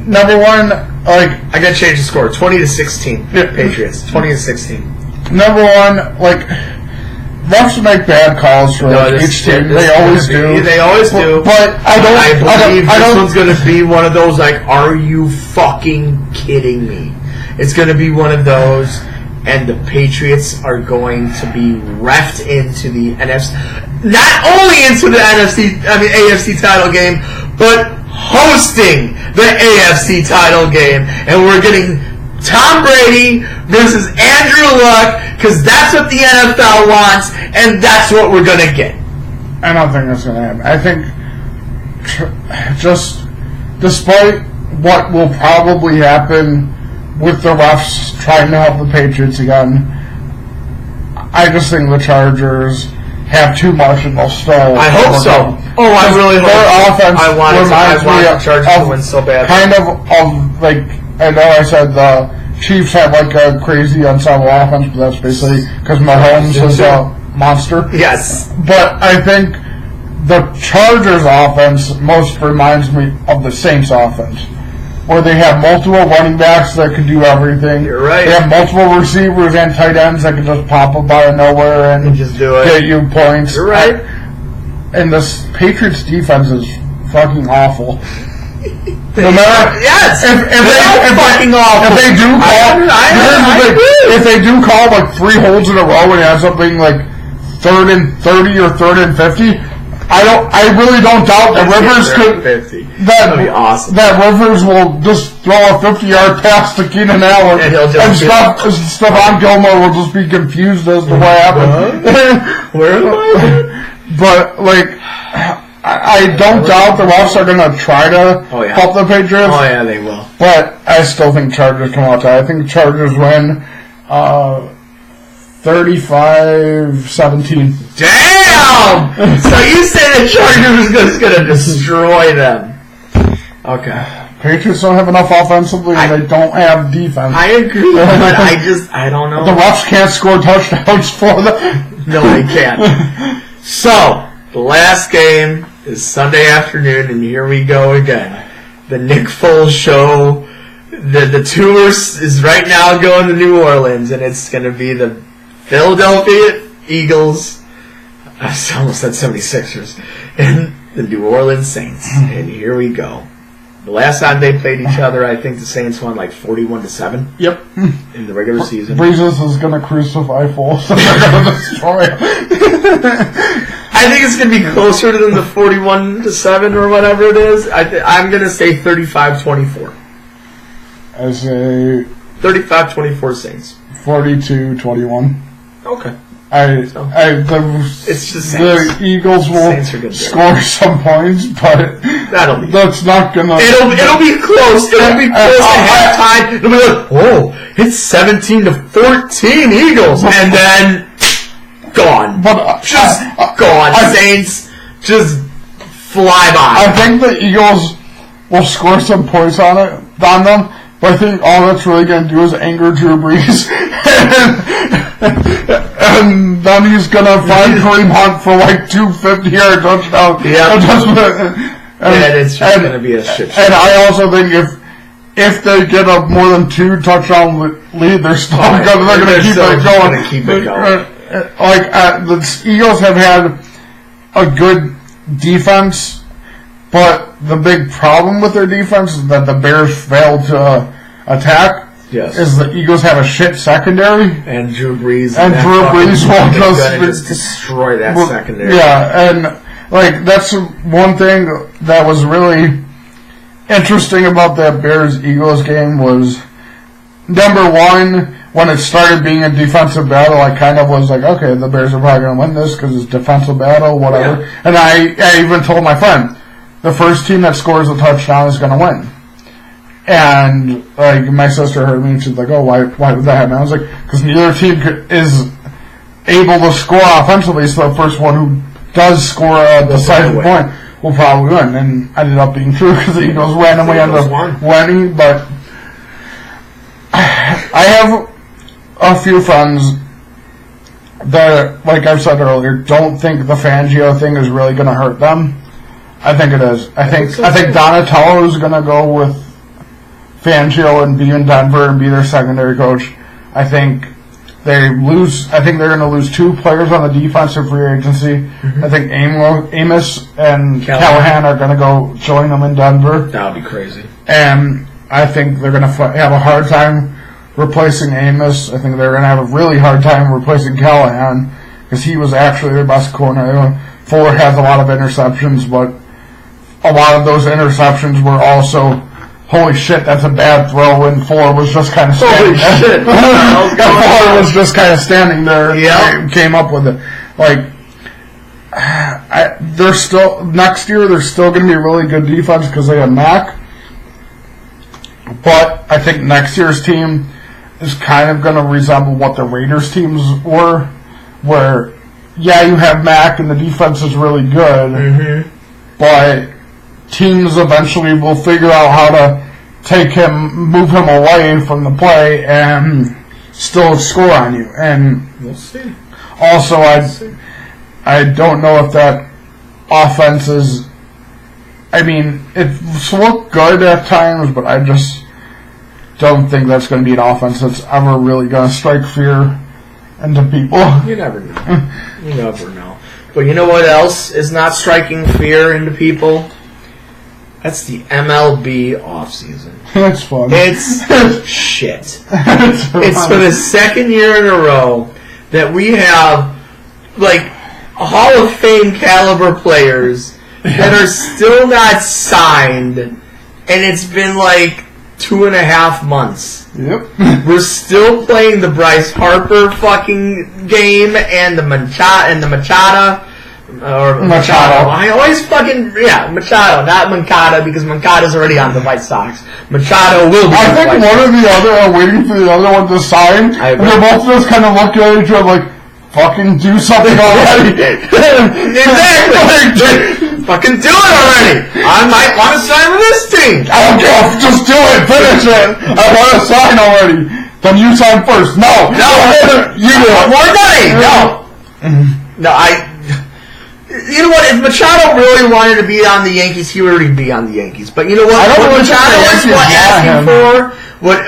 Number one, like, I gotta change the score. 20-16. Patriots. 20-16. Number one, like, refs make bad calls for each team. They always do. They always do. But I believe this one's gonna be one of those, like, are you fucking kidding me? It's gonna be one of those. And the Patriots are going to be reffed into the NFC, not only into the AFC title game, but hosting the AFC title game. And we're getting Tom Brady versus Andrew Luck because that's what the NFL wants, and that's what we're going to get. I don't think that's going to happen. I think just despite what will probably happen with the refs trying to help the Patriots again, I just think the Chargers have too much and they'll still. I hope so. Oh, I really hope their offense I want the Chargers to win so bad. Kind of like, I know I said the Chiefs have like a crazy unstoppable offense, but that's basically because Mahomes is a monster. Yes. But I think the Chargers offense most reminds me of the Saints offense, where they have multiple running backs that can do everything. You're right. They have multiple receivers and tight ends that can just pop up out of nowhere and just do it. Get you points. You're right. And this Patriots defense is fucking awful. No matter, yes, if they do call like 3 holds in a row and it ends up being like 3rd and 30 or 3rd and 50, I really don't doubt that Rivers could. That'd be awesome. That Rivers will just throw a 50-yard pass to Keenan Allen, and Stephon Gilmore will just be confused as to what happened. Where am I? But like, I don't doubt the refs are going to try to help the Patriots. Oh yeah, they will. But I still think Chargers come out there. I think Chargers win 35-17. Damn! So you say the Chargers is going to destroy them? Okay. Patriots don't have enough offensively, and they don't have defense. I agree, but I don't know. The refs can't score touchdowns for them. No, they can't. So, the last game is Sunday afternoon, and here we go again. The Nick Foles show. The tour is right now going to New Orleans, and it's going to be the Philadelphia Eagles. I almost said 76ers. And the New Orleans Saints. And here we go. The last time they played each other, I think the Saints won like 41-7. Yep. In the regular season. Breezes is going to crucify Foles. They're going to destroy him. I think it's going to be closer than the 41-7 or whatever it is. I'm going to say 35-24. I say 35-24 Saints. 42-21. Okay. It's just the Eagles will score some points, but that's not gonna. It'll be close. It'll be close at halftime. It'll be like, oh, it's 17-14 Eagles, and then gone. But gone. Saints just fly by. I think the Eagles will score some points on them. But I think all that's really going to do is anger Drew Brees. And then he's going to find Kareem Hunt for like 250-yard touchdowns. Yeah. And it's just going to be a shit show. And I also think if they get a more than 2 touchdown lead, they're still going to keep it going. The Eagles have had a good defense, but the big problem with their defense is that the Bears failed to attack. Yes. Is the Eagles have a shit secondary. And Drew Brees. Will just destroy that secondary. Yeah, and that's one thing that was really interesting about that Bears-Eagles game was, number one, when it started being a defensive battle, I kind of was like, okay, the Bears are probably going to win this because it's defensive battle, whatever. Yeah. And I even told my friend, the first team that scores a touchdown is going to win. And my sister heard me and she's like, oh, why would that happen? I was like, because neither team is able to score offensively, so the first one who does score a decisive point will probably win. And ended up being true because the Eagles randomly ended up winning. But I have a few friends that, like I've said earlier, don't think the Fangio thing is really going to hurt them. I think it is. I think Donatello is going to go with Fangio and be in Denver and be their secondary coach. I think they're going to lose 2 players on the defensive free agency. Mm-hmm. I think Amos and Callahan are going to go join them in Denver. That would be crazy. And I think they're going to have a hard time replacing Amos. I think they're going to have a really hard time replacing Callahan because he was actually their best corner. Fuller has a lot of interceptions, but a lot of those interceptions were also, holy shit, that's a bad throw, and Fuller was just kind of standing there. Holy shit. Fuller was just kind of standing there and came up with it. Next year, they're still going to be a really good defense because they have Mack. But I think next year's team is kind of going to resemble what the Raiders teams were, where, yeah, you have Mack and the defense is really good, but teams eventually will figure out how to move him away from the play, and still score on you. And we'll see. Also, I don't know if that offense is. I mean, it's looked good at times, but I just don't think that's going to be an offense that's ever really going to strike fear into people. You never know. You never know. But you know what else is not striking fear into people? That's the MLB offseason. That's fun. It's shit. It's for the second year in a row that we have, like, Hall of Fame caliber players that are still not signed, and it's been like 2.5 months. Yep. We're still playing the Bryce Harper fucking game and the Machado. I always Machado, not Mancada, because Mancada's already on the White Sox. Machado will be. I think one or the other are waiting for the other one to sign, and they're both just kind of looking at each other like, fucking do something already. Exactly. Fucking do it already. I might want to sign with this team. I don't care. Just do it. Finish it. I want to sign already. Then you sign first. No. You do it. More money. No. You know what? If Machado really wanted to be on the Yankees, he would already be on the Yankees. But you know what? What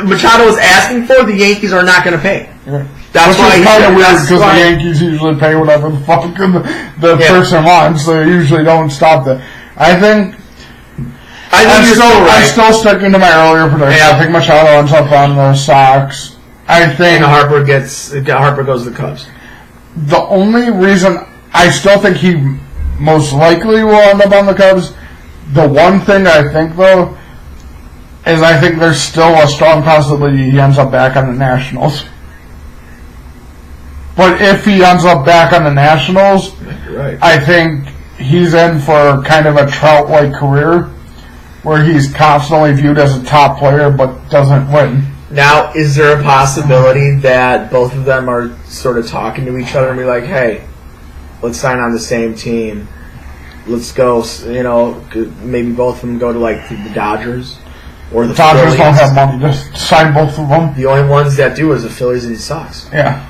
Machado was asking for, the Yankees are not going to pay. Yeah. That's why it's kind of weird, because the Yankees usually pay whatever the fuck the person wants. They usually don't stop that. I'm still sticking to my earlier prediction. Yeah. I think Machado ends up on the Sox. I think Harper goes to the Cubs. The only reason I still think he most likely will end up on the Cubs. The one thing I think though is I think there's still a strong possibility he ends up back on the Nationals. But if he ends up back on the Nationals, right. I think he's in for kind of a Trout-like career where he's constantly viewed as a top player but doesn't win. Now, is there a possibility that both of them are sort of talking to each other and be like, hey, let's sign on the same team. Let's go, maybe both of them go to, like, the Dodgers or the Dodgers Phillies. Don't have money to sign both of them. The only ones that do is the Phillies and the Sox. Yeah.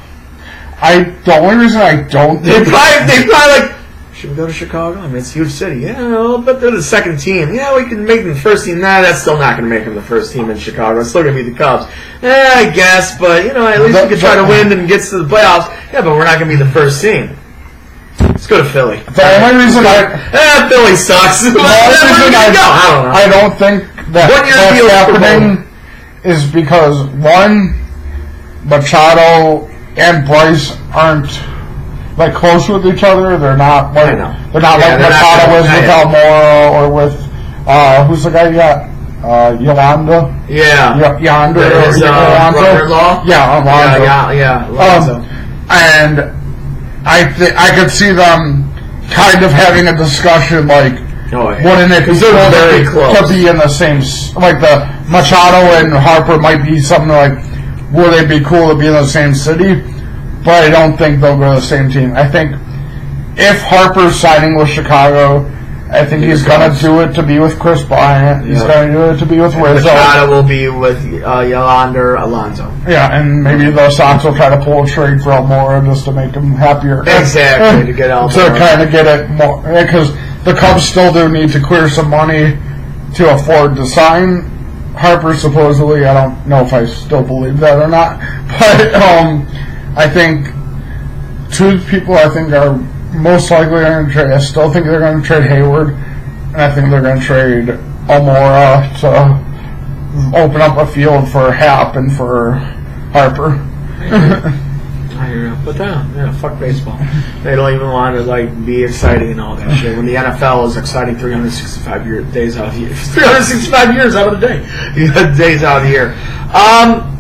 The only reason I don't think... They probably like, should we go to Chicago? I mean, it's a huge city. Yeah, but they're the second team. Yeah, we can make them the first team. Nah, that's still not going to make them the first team in Chicago. It's still going to be the Cubs. I guess, but, at least we can try to win and get to the playoffs. Yeah, but we're not going to be the first team. Let's go to Philly. The only reason Philly sucks. I don't think that's happening is because, one, Machado and Bryce aren't like close with each other. They're not like Machado is with Almora or with who's the guy you got? Yolanda. Yeah. Yonder. Brother-in-law. Yeah, Alonso. Yeah. Alonso. And I could see them kind of having a discussion like, wouldn't it be cool very close to be in the same, like the Machado and Harper might be something like, would it be cool to be in the same city? But I don't think they'll go to the same team. I think if Harper's signing with Chicago, I think he's going to do it to be with Chris Bryant. He's going to do it to be with Rizzo. Machado will be with Yolanda Alonso. Yeah, and maybe the Sox will try to pull a trade for Almora just to make him happier. Exactly, to get Almora. To kind of get it more. Because the Cubs still do need to clear some money to afford to sign Harper, supposedly. I don't know if I still believe that or not. But I think two people are most likely going to trade. I still think they're going to trade Hayward, and I think they're going to trade Almora to open up a field for Happ and for Harper. I hear you. But fuck baseball. They don't even want to be exciting and all that shit. When the NFL is exciting 365 days out of the year. 365 years out of the day. Days out of the year. I'm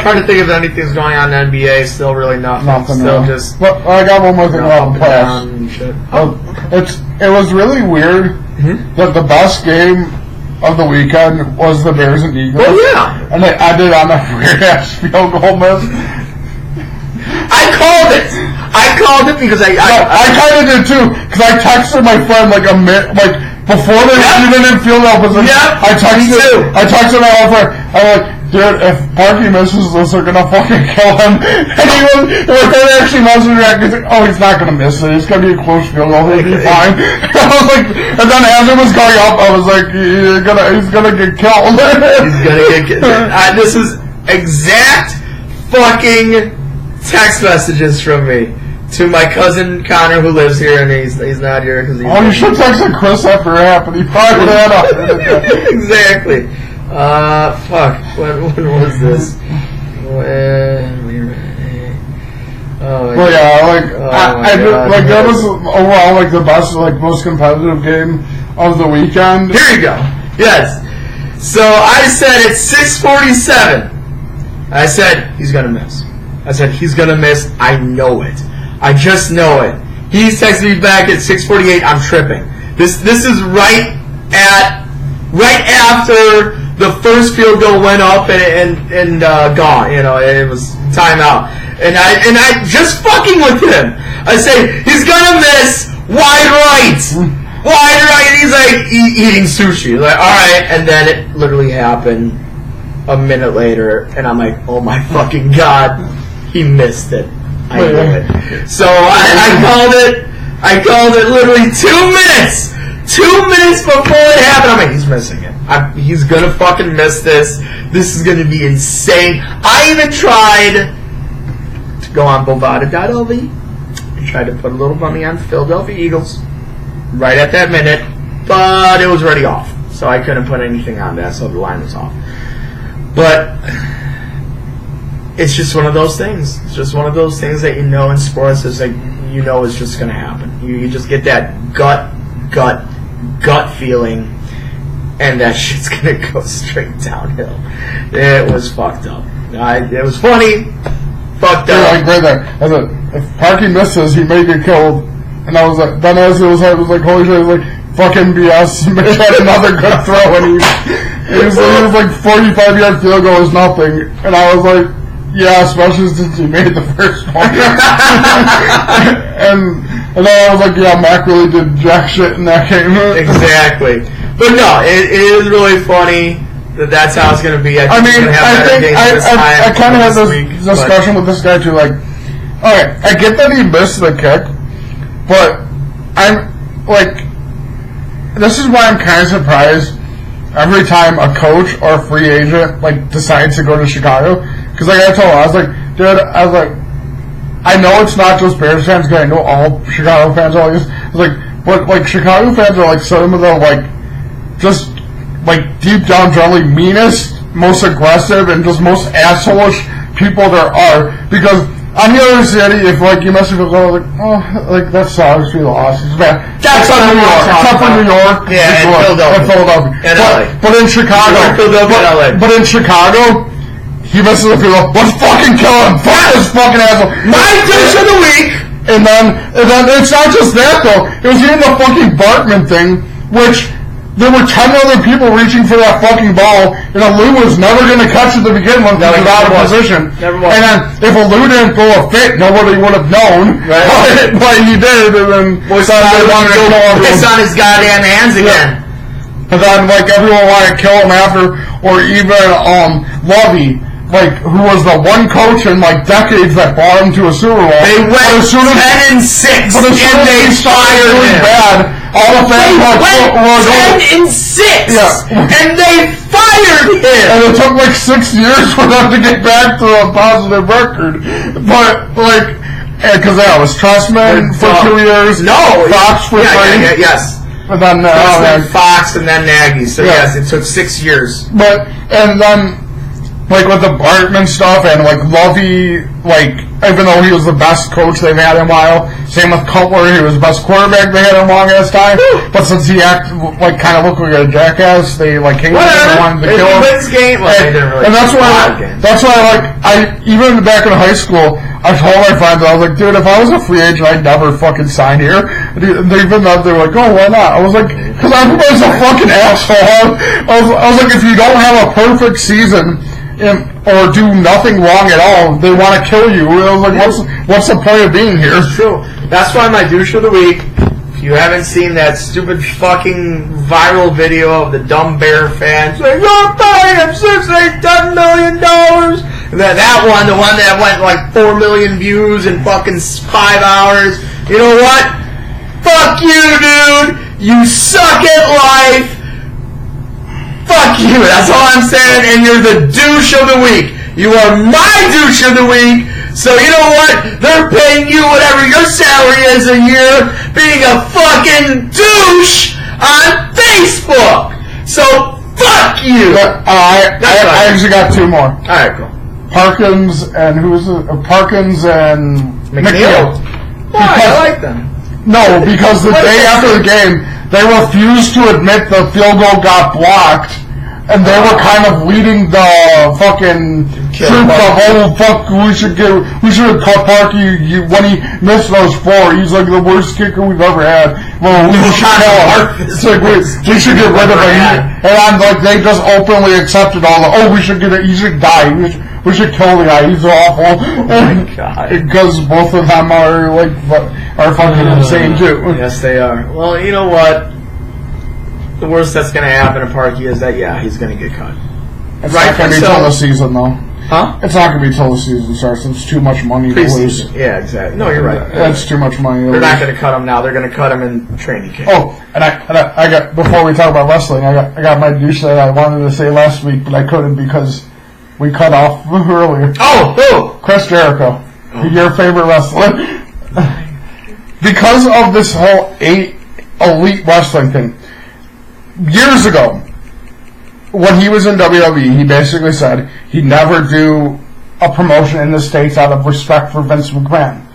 trying to think if anything's going on in the NBA. Still really nothing. Still just... Well, I got one more thing about the playoffs. It was really weird that the best game of the weekend was the Bears and Eagles. Oh, yeah. And they ended on a weird-ass field goal miss. I called it because I kind of did too, because I texted my friend Before they were even in field goal position, I texted my offer. I'm like, dude, if Parky misses this, they're gonna fucking kill him. And they actually messaged me back. He's like, oh, he's not gonna miss it. It's gonna be a close field goal. He'll be fine. I was like, and then as it was going up, I was like, he's gonna get killed. He's gonna get killed. This is exact fucking text messages from me to my cousin Connor, who lives here, and he's not here because he's. Oh, you should text Chris after it happened. He probably would have had up. Exactly. Fuck. When was this? When we were. Oh well, yeah, that was overall like the best, like most competitive game of the weekend. Here you go. Yes. So I said it's 6:47. I said he's gonna miss. I said he's gonna miss. I know it. I just know it. He's texting me back at 6:48. I'm tripping. This is right after the first field goal went up and gone. You know, it was timeout. And I just fucking with him. I say he's gonna miss wide right. Wide right. And he's like eating sushi. Like, all right. And then it literally happened a minute later, and I'm like, oh my fucking god, he missed it. I knew it. So I called it literally 2 minutes. 2 minutes before it happened. I'm like, he's missing it. He's gonna fucking miss this. This is gonna be insane. I even tried to go on Bovada.lv and tried to put a little money on Philadelphia Eagles right at that minute, but it was already off. So I couldn't put anything on that, so the line was off. But it's just one of those things. It's just one of those things that you know in sports is like, you know it's just going to happen. You just get that gut feeling, and that shit's going to go straight downhill. It was fucked up. It was funny, fucked up. Like right there. I said, if Parky misses, he may get killed. And I was like, then as it was like, holy shit, it was like, fucking BS. Mitch had another good throw, and it was like 45-yard field goal is nothing. And I was like, yeah, especially since he made the first one. and then I was like, yeah, Mac really did jack shit in that game. Exactly. But no, it is really funny that's how it's going to be. I kind of had this discussion with this guy too, like, okay, I get that he missed the kick, but I'm, like, this is why I'm kind of surprised every time a coach or a free agent, like, decides to go to Chicago. Because, like, I told him, I was like, dude, I know it's not just Bears fans, because I know all Chicago fans are like this. I was like, but, like, Chicago fans are, like, some of the, like, just, like, deep down, generally meanest, most aggressive, and just most asshole-ish people there are. Because on the other city, if, like, you mess with people, like, oh, like, that sucks, we lost, it's bad. That's Except New York. Except for New York. Yeah, and Philadelphia. And LA. But in Chicago. But in Chicago, he messes with people, let's fucking kill him. Fuck this fucking asshole. My dish of the week. And then it's not just that, though. It was even the fucking Bartman thing, which there were 10 other people reaching for that fucking ball, and Lou was never going to catch it to begin with because he was out of position. Never was. And then if Lou didn't throw a fit, nobody would have known. Right. But he did, and then it's on his goddamn hands again. And then, like, everyone wanted to kill him after, or even Lovey, like, who was the one coach in, like, decades that brought him to a Super Bowl. They went 10-6, and they fired him. Bad, all the fans went 10-6, and they fired him. And it took, like, 6 years for them to get back to a positive record. But, like, because that was Trustman for 2 years. No. Fox for 3. Yes. And then Fox and then Nagy. So, yes, it took 6 years. But, and then, like, with the Bartman stuff and, like, Lovey, like, even though he was the best coach they've had in a while, same with Cutler, he was the best quarterback they had in a long ass time, but since he like, kind of looked like a jackass, they, like, hated him and wanted to kill him. And that's why, like, even back in high school, I told my friends, I was like, dude, if I was a free agent, I'd never fucking sign here. Even though they were like, oh, why not? I was like, because everybody's a fucking asshole. I was like, if you don't have a perfect season, or do nothing wrong at all, they want to kill you. I was like, what's the point of being here? It's true. That's why my douche of the week, if You haven't seen that stupid fucking viral video of the dumb bear fans saying, "You're buying him $6, $8, $10 million." And that one, the one that went like 4 million views in fucking 5 hours. You know what? Fuck you, dude. You suck at life. Fuck you. That's all I'm saying. And you're the douche of the week. You are my douche of the week. So you know what? They're paying you whatever your salary is a year being a fucking douche on Facebook. So fuck you. I actually got 2 more. All right, cool. Parkins and Parkins and McNeil. Why? I like them. No, because the day after the game, they refused to admit the field goal got blocked. And they were kind of leading the fucking troops of, oh fuck, we should have cut Parky when he missed those 4. He's like the worst kicker we've ever had. Well, we should kill him. It's like we should get rid of him. And I'm like, they just openly accepted all the, he should die. We should kill the guy. He's awful. Oh my god! Because both of them are fucking insane too. Yes, they are. Well, you know what? The worst that's going to happen to Parky is that, he's going to get cut. It's not going to be till the season, though. Huh? It's not going to be till the season starts. It's too much money to lose. Yeah, exactly. No, you're right. That's too much money to They're lose. not going to cut him now. They're going to cut him in training camp. Oh, and I got, before we talk about wrestling, I got my douche that I wanted to say last week, but I couldn't because we cut off earlier. Oh, who? Chris Jericho. Your favorite wrestler. Because of this whole elite wrestling thing. Years ago, when he was in WWE, he basically said he'd never do a promotion in the States out of respect for Vince McMahon.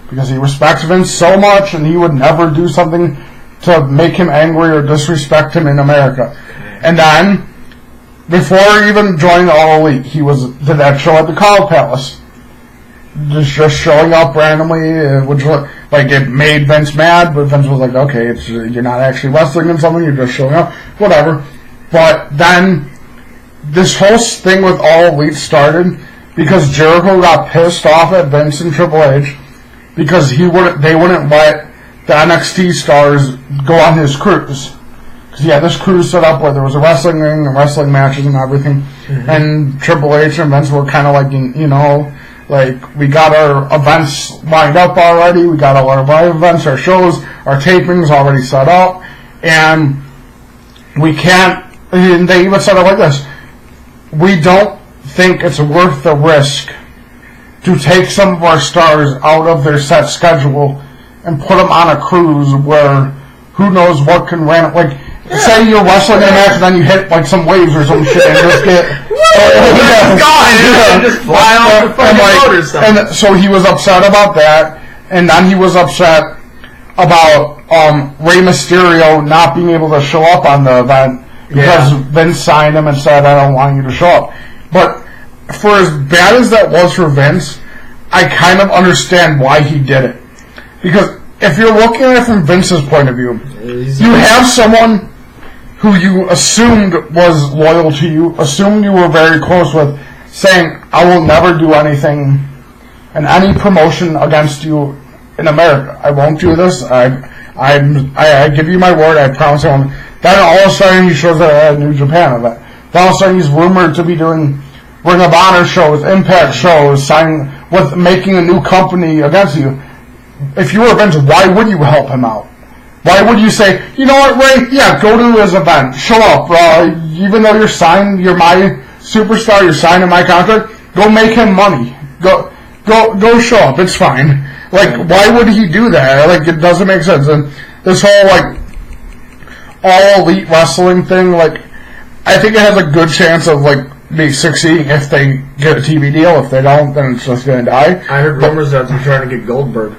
Because he respects Vince so much, and he would never do something to make him angry or disrespect him in America. And then, before even joining All Elite, he did that show at the Cow Palace. Just showing up randomly, which it made Vince mad, but Vince was like, okay, you're not actually wrestling in something, you're just showing up, whatever. But then, this whole thing with All Elite started because Jericho got pissed off at Vince and Triple H because they wouldn't let the NXT stars go on his cruise. Because he had this cruise set up where there was a wrestling ring and wrestling matches and everything, and Triple H and Vince were kind of like, we got our events lined up already, we got all our live events, our shows, our tapings already set up, and we can't, and they even said it like this, we don't think it's worth the risk to take some of our stars out of their set schedule and put them on a cruise where who knows what can say you're wrestling in a match and then you hit some waves or some shit and just get just fly off the fucking boat or something. And so he was upset about that, and then he was upset about Rey Mysterio not being able to show up on the event because Vince signed him and said, I don't want you to show up. But for as bad as that was for Vince, I kind of understand why he did it. Because if you're looking at it from Vince's point of view, you have someone who you assumed was loyal to you, assumed you were very close with, saying, I will never do anything in any promotion against you in America. I won't do this. I give you my word. I promise I won't. Then all of a sudden he shows up at a New Japan event. Then all of a sudden he's rumored to be doing Ring of Honor shows, Impact shows, making a new company against you. If you were Vince, why would you help him out? Why would you say, you know what, Ray? Yeah, go to his event. Show up. Even though you're signed, you're my superstar, you're signed in my contract, go make him money. Go show up. It's fine. Why would he do that? It doesn't make sense. And this whole, all elite wrestling thing, I think it has a good chance of, me succeeding if they get a TV deal. If they don't, then it's just going to die. I heard rumors that they're trying to get Goldberg.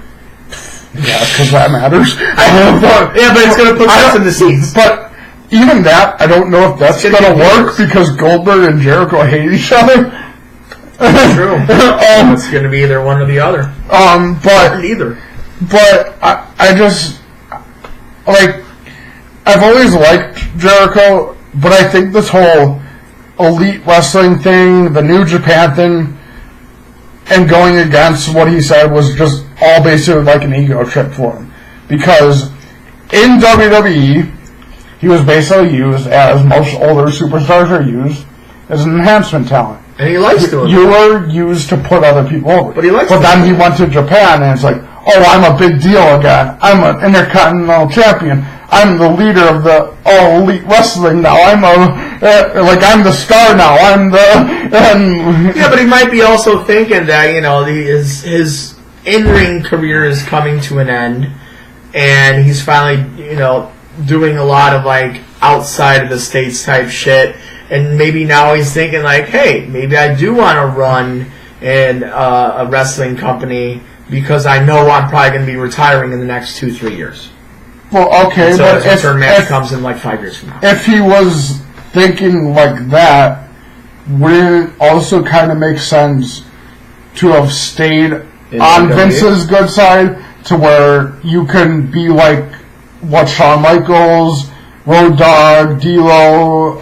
Yeah, because that matters. But it's going to put us in the seats. But even that, I don't know if that's going to work because Goldberg and Jericho hate each other. True. It's going to be either one or the other. But neither. But I just I've always liked Jericho, but I think this whole elite wrestling thing, the New Japan thing, and going against what he said was just all basically an ego trip for him. Because in WWE, he was basically used, as most older superstars are used, as an enhancement talent. And he likes doing it. You were used to put other people over. But he likes But then it. he went to Japan, and it's like, oh, I'm a big deal again. I'm an Intercontinental Champion. I'm the leader of the All Elite Wrestling now. I'm I'm the star now. Yeah, but he might be also thinking that, his in-ring career is coming to an end, and he's finally, doing a lot of, outside of the States type shit, and maybe now he's thinking, hey, maybe I do want to run in a wrestling company because I know I'm probably going to be retiring in the next 2-3 years. Well, okay, so but his return match comes in 5 years from now. If he was thinking like that, would it also kind of make sense to have stayed on Vince's good side to where you can be like what Shawn Michaels, Road Dogg, D'Lo,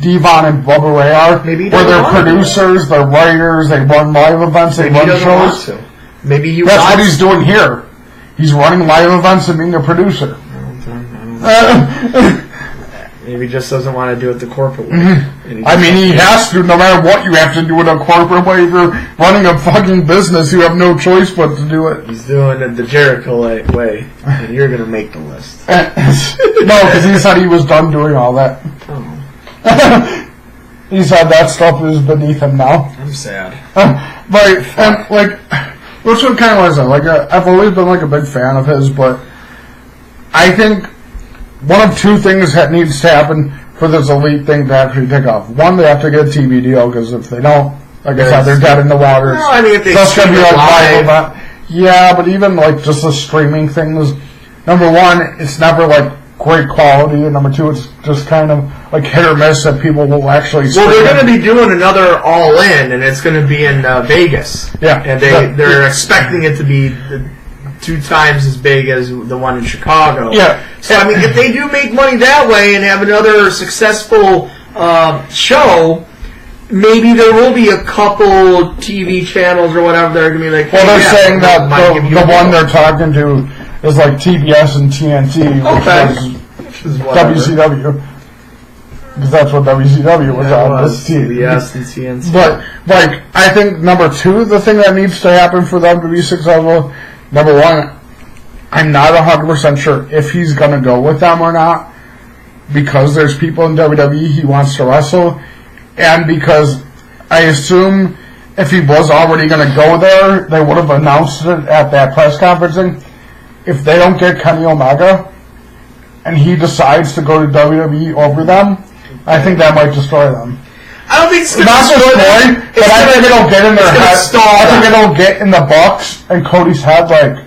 Devon, and Bubba Ray are? Maybe where they're producers, they're writers, they run live events, they run shows. Maybe he That's what he's doing here. He's running live events and being a producer. Maybe he just doesn't want to do it the corporate way. He has to. No matter what you have to do it a corporate way. If you're running a fucking business, you have no choice but to do it. He's doing it the Jericho way, and you're going to make the list. No, because he said he was done doing all that. Oh. He said that stuff is beneath him now. I'm sad. Which one kind of was that? I've always been a big fan of his, but I think one of two things that needs to happen for this elite thing to actually take off. One, they have to get a TV deal, because if they don't, like I said, they're dead in the water. No, if they just gonna be live. Yeah, but even just the streaming things. Number one, it's never great quality, and number two, it's just kind of hit or miss that people will actually. Well, they're going to be doing another All In, and it's going to be in Vegas. Yeah, and they're expecting it to be 2 times as big as the one in Chicago. Yeah. So if they do make money that way and have another successful show, maybe there will be a couple TV channels or whatever that are going to be Well, they're saying that the one they're talking to is TBS and TNT, which is WCW. Because that's what WCW was on. TBS and TNT. But, I think number two, the thing that needs to happen for them to be successful, number one, I'm not 100% sure if he's going to go with them or not, because there's people in WWE he wants to wrestle, and because I assume if he was already going to go there, they would have announced it at that press conferencing. If they don't get Kenny Omega, and he decides to go to WWE over them, I think that might destroy them. I don't think it's going to destroy them, but I think it'll get in their head. I think it'll get in the Bucks and Cody's head,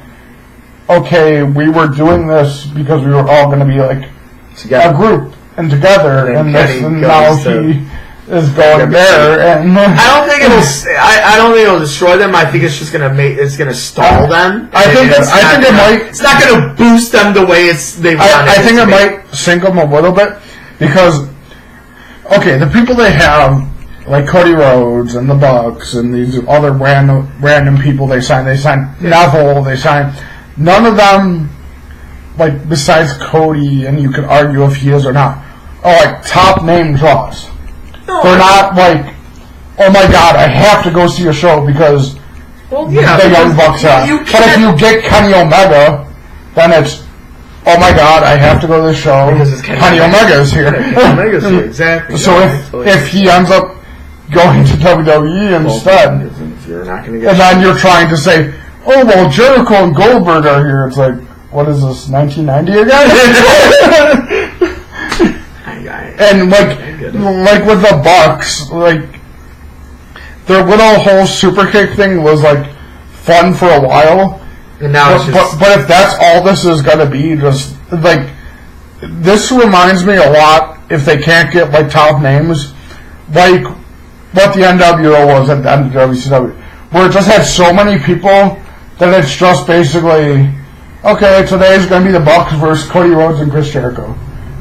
okay, we were doing this because we were all going to be a group and together, and now he is going there. And I don't think it'll destroy them. I think it's just going to stall them. I think it might. It's not going to boost them the way they want. I think it might sink them a little bit because. Okay, the people they have, like Cody Rhodes and the Bucks and these other random people they sign Neville, they sign, none of them, besides Cody, and you could argue if he is or not, are top name draws. No, they're not oh my god, I have to go see a show because the Young Bucks are. But if you get Kenny Omega, then it's, oh my god, I have to go to this show. Kenny Omega is here. Kenny Omega's here, exactly. So if he ends up going to WWE instead, you're not gonna get and then you're trying to say, oh, well, Jericho and Goldberg are here. It's what is this, 1990 again? And with the Bucks, their little whole super kick thing was fun for a while. And now but if that's all this is going to be, just this reminds me a lot, if they can't get top names, what the NWO was at the end of WCW, where it just had so many people that it's just basically, okay, today's going to be the Bucks versus Cody Rhodes and Chris Jericho.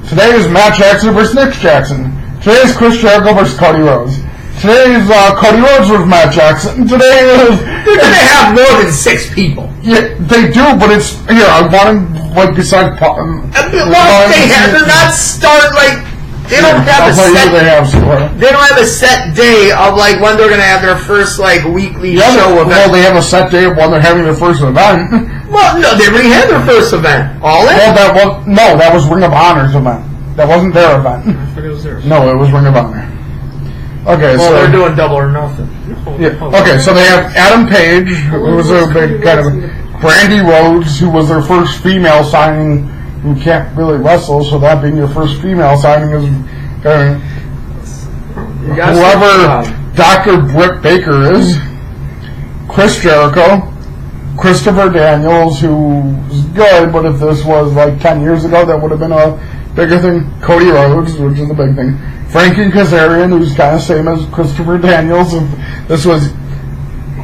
Today is Matt Jackson versus Nick Jackson. Today is Chris Jericho versus Cody Rhodes. Today is Cody Rhodes versus Matt Jackson. Today is They're going to have more than 6 people. Yeah, they do, but it's here. I want to besides. They're not start they don't have a set. They don't have a set day of when they're going to have their first weekly show event. Well, they have a set day of when they're having their first event. Well, no, they already had their first event. All in. Well, that was Ring of Honor's event. That wasn't their event. I thought it was theirs. No, it was Ring of Honor. Okay, so they're doing double or nothing. Yeah. Okay, so they have Adam Page, who was a big kind of Brandy Rhodes, who was their first female signing, who can't really wrestle, so that being your first female signing is whoever Dr. Britt Baker is, Chris Jericho, Christopher Daniels, who's good, but if this was 10 years ago, that would have been a bigger thing. Cody Rhodes, which is a big thing. Frankie Kazarian, who's kind of same as Christopher Daniels. If this was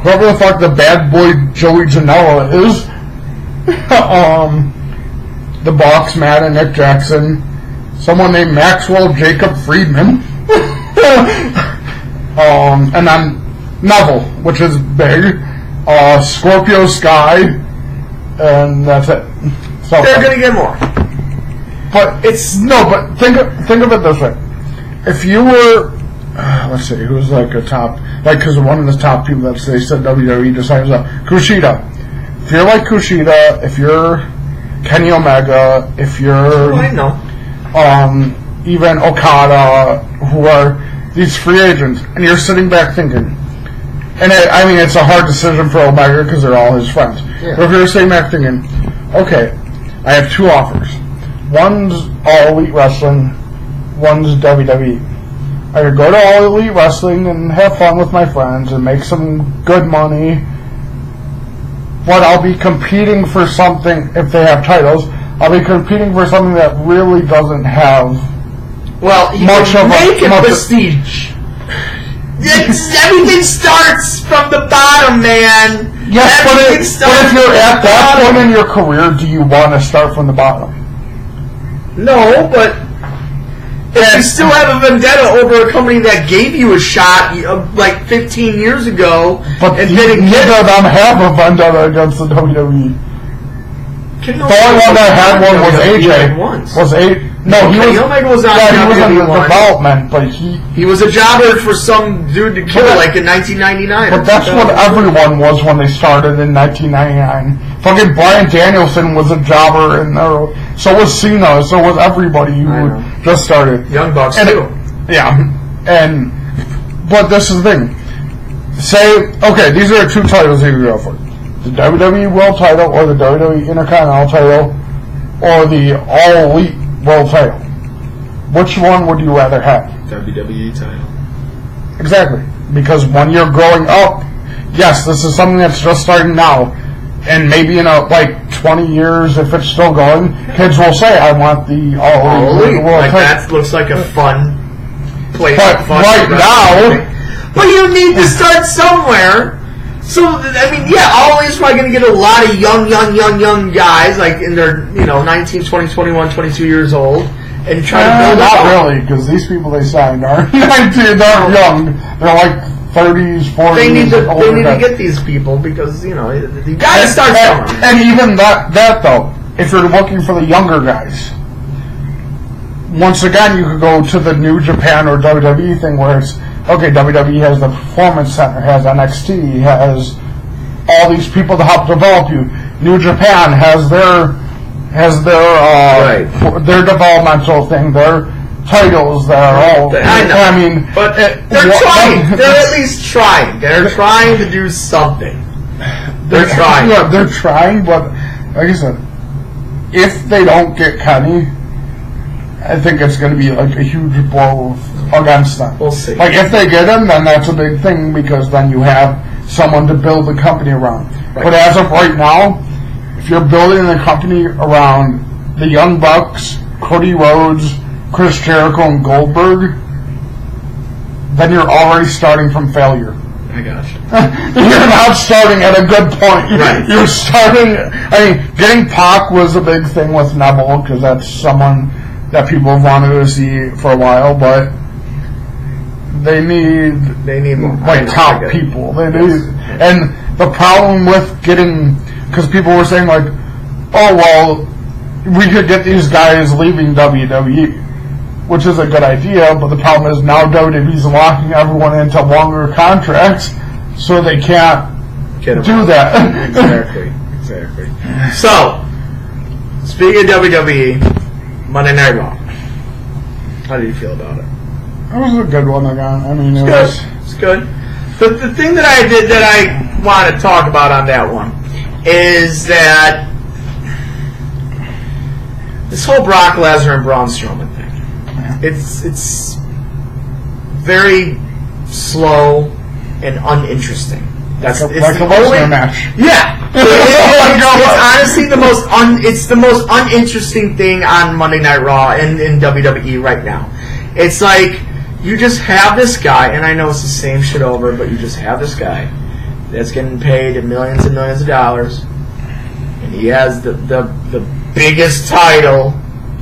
whoever the fuck the bad boy Joey Janela is. The Box, Matt and Nick Jackson. Someone named Maxwell Jacob Friedman. And then Neville, which is big. Scorpio Sky. And that's it. So they're going to get more. But but think of it this way. If you were, let's see, who's a top, because one of the top people that they said WWE decided Kushida. If you're Kushida, if you're Kenny Omega, if you're, I know, even Okada, who are these free agents, and you're sitting back thinking, and it's a hard decision for Omega because they're all his friends. Yeah. But if you're sitting back thinking, okay, I have 2 offers. One's All Elite Wrestling, one's WWE. I could go to All Elite Wrestling and have fun with my friends and make some good money, but I'll be competing for something, if they have titles, I'll be competing for something that really doesn't have much of a prestige. Everything starts from the bottom, man. Yes, but if you're at that point in your career, do you want to start from the bottom? No, but if you still have a vendetta over a company that gave you a shot 15 years ago, but neither of them have a vendetta against the WWE. The only one that had one was AJ. No, he was in development, but he was a jobber for some dude to kill in 1999. But that's what everyone was when they started in 1999. Fucking Bryan Danielson was a jobber, and so was Cena, so was everybody who just started. Young Bucks too. Yeah, but this is the thing. Say, okay, these are 2 titles you can go for. The WWE World Title, or the WWE Intercontinental Title, or the All Elite World Title. Which one would you rather have? WWE title. Exactly. Because when you're growing up, yes, this is something that's just starting now. And maybe in 20 years, if it's still going, kids will say, I want the All Elite World Title. That looks like a fun place. But right now... But you need to start somewhere. So, All Elite's probably going to get a lot of young guys, in their, 19, 20, 21, 22 years old, and try to build up. Not really, because these people they signed are 19, they're young. They're 30s, 40s. They need to get these people because, you got to start somewhere. And even that though, if you're looking for the younger guys, once again, you could go to the New Japan or WWE thing where it's, okay, WWE has the Performance Center, has NXT, has all these people to help develop you. New Japan has their developmental thing, their titles that are all... I know. But they're trying. They're at least trying. They're trying to do something. They're trying. Yeah, they're trying, but like I said, if they don't get Kenny, I think it's going to be a huge blow against them. We'll see. If they get him, then that's a big thing because then you have someone to build the company around. Right. But as of right now, if you're building the company around the Young Bucks, Cody Rhodes, Chris Jericho, and Goldberg, then you're already starting from failure. I gotcha. You're not starting at a good point. Right. You're starting... getting Pac was a big thing with Neville because that's someone that people have wanted to see for a while, but they need more top people. They need, and the problem with getting, because people were saying like, oh well, we could get these guys leaving WWE, which is a good idea, but the problem is now WWE's locking everyone into longer contracts, so they can't do that. Exactly. So, speaking of WWE, Monday Night Raw. How do you feel about it? It was a good one again. I mean, It's good. But the thing that I did that I want to talk about on that one is that this whole Brock Lesnar and Braun Strowman thing. Yeah. It's very slow and uninteresting. It's like a Lesnar match. Yeah, it's honestly the most uninteresting thing on Monday Night Raw and in WWE right now. It's like you just have this guy, and I know it's the same shit over, but you just have this guy that's getting paid millions and millions of dollars, and he has the biggest title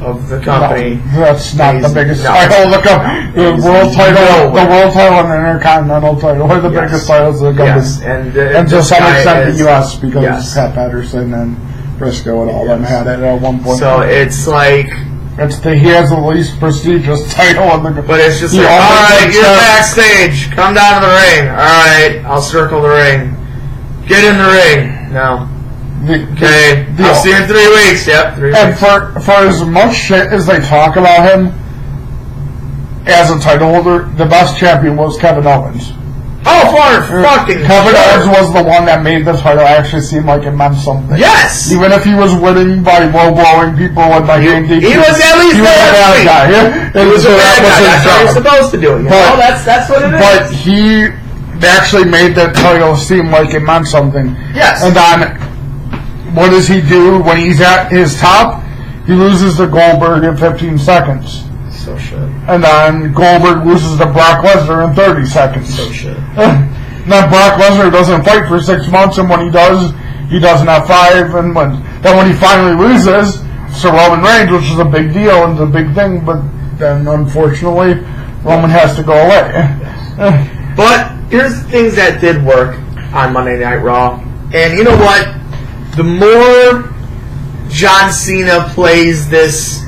of the company. No, that's not the biggest title of the company. The world title and the Intercontinental title are the biggest titles of the company. Yes, and to some extent the U.S. because Pat Patterson and Briscoe and all them had it at one point. So it's like he has the least prestigious title in the. But it's just like, all right, you're backstage. Come down to the ring. All right, I'll circle the ring. Get in the ring. No. Okay, I'll see you in 3 weeks. Yep, 3 weeks. And for as much shit as they talk about him as a title holder, the best champion was Kevin Owens. Oh, fucking Kevin Owens was the one that made the title actually seem like it meant something. Yes! Even if he was winning by low-blowing people and by getting DQ. He was at least a bad guy. He was a bad guy. That's what he's supposed to do. That's what it is. But he actually made that title seem like it meant something. Yes. And then what does he do when he's at his top? He loses to Goldberg in 15 seconds. So shit. And then Goldberg loses to Brock Lesnar in 30 seconds. So shit. Then Brock Lesnar doesn't fight for 6 months, and when he doesn't have 5. And when he finally loses to Roman Reigns, which is a big deal and a big thing, but then unfortunately Roman has to go away. But here's the things that did work on Monday Night Raw, and you know what? The more John Cena plays this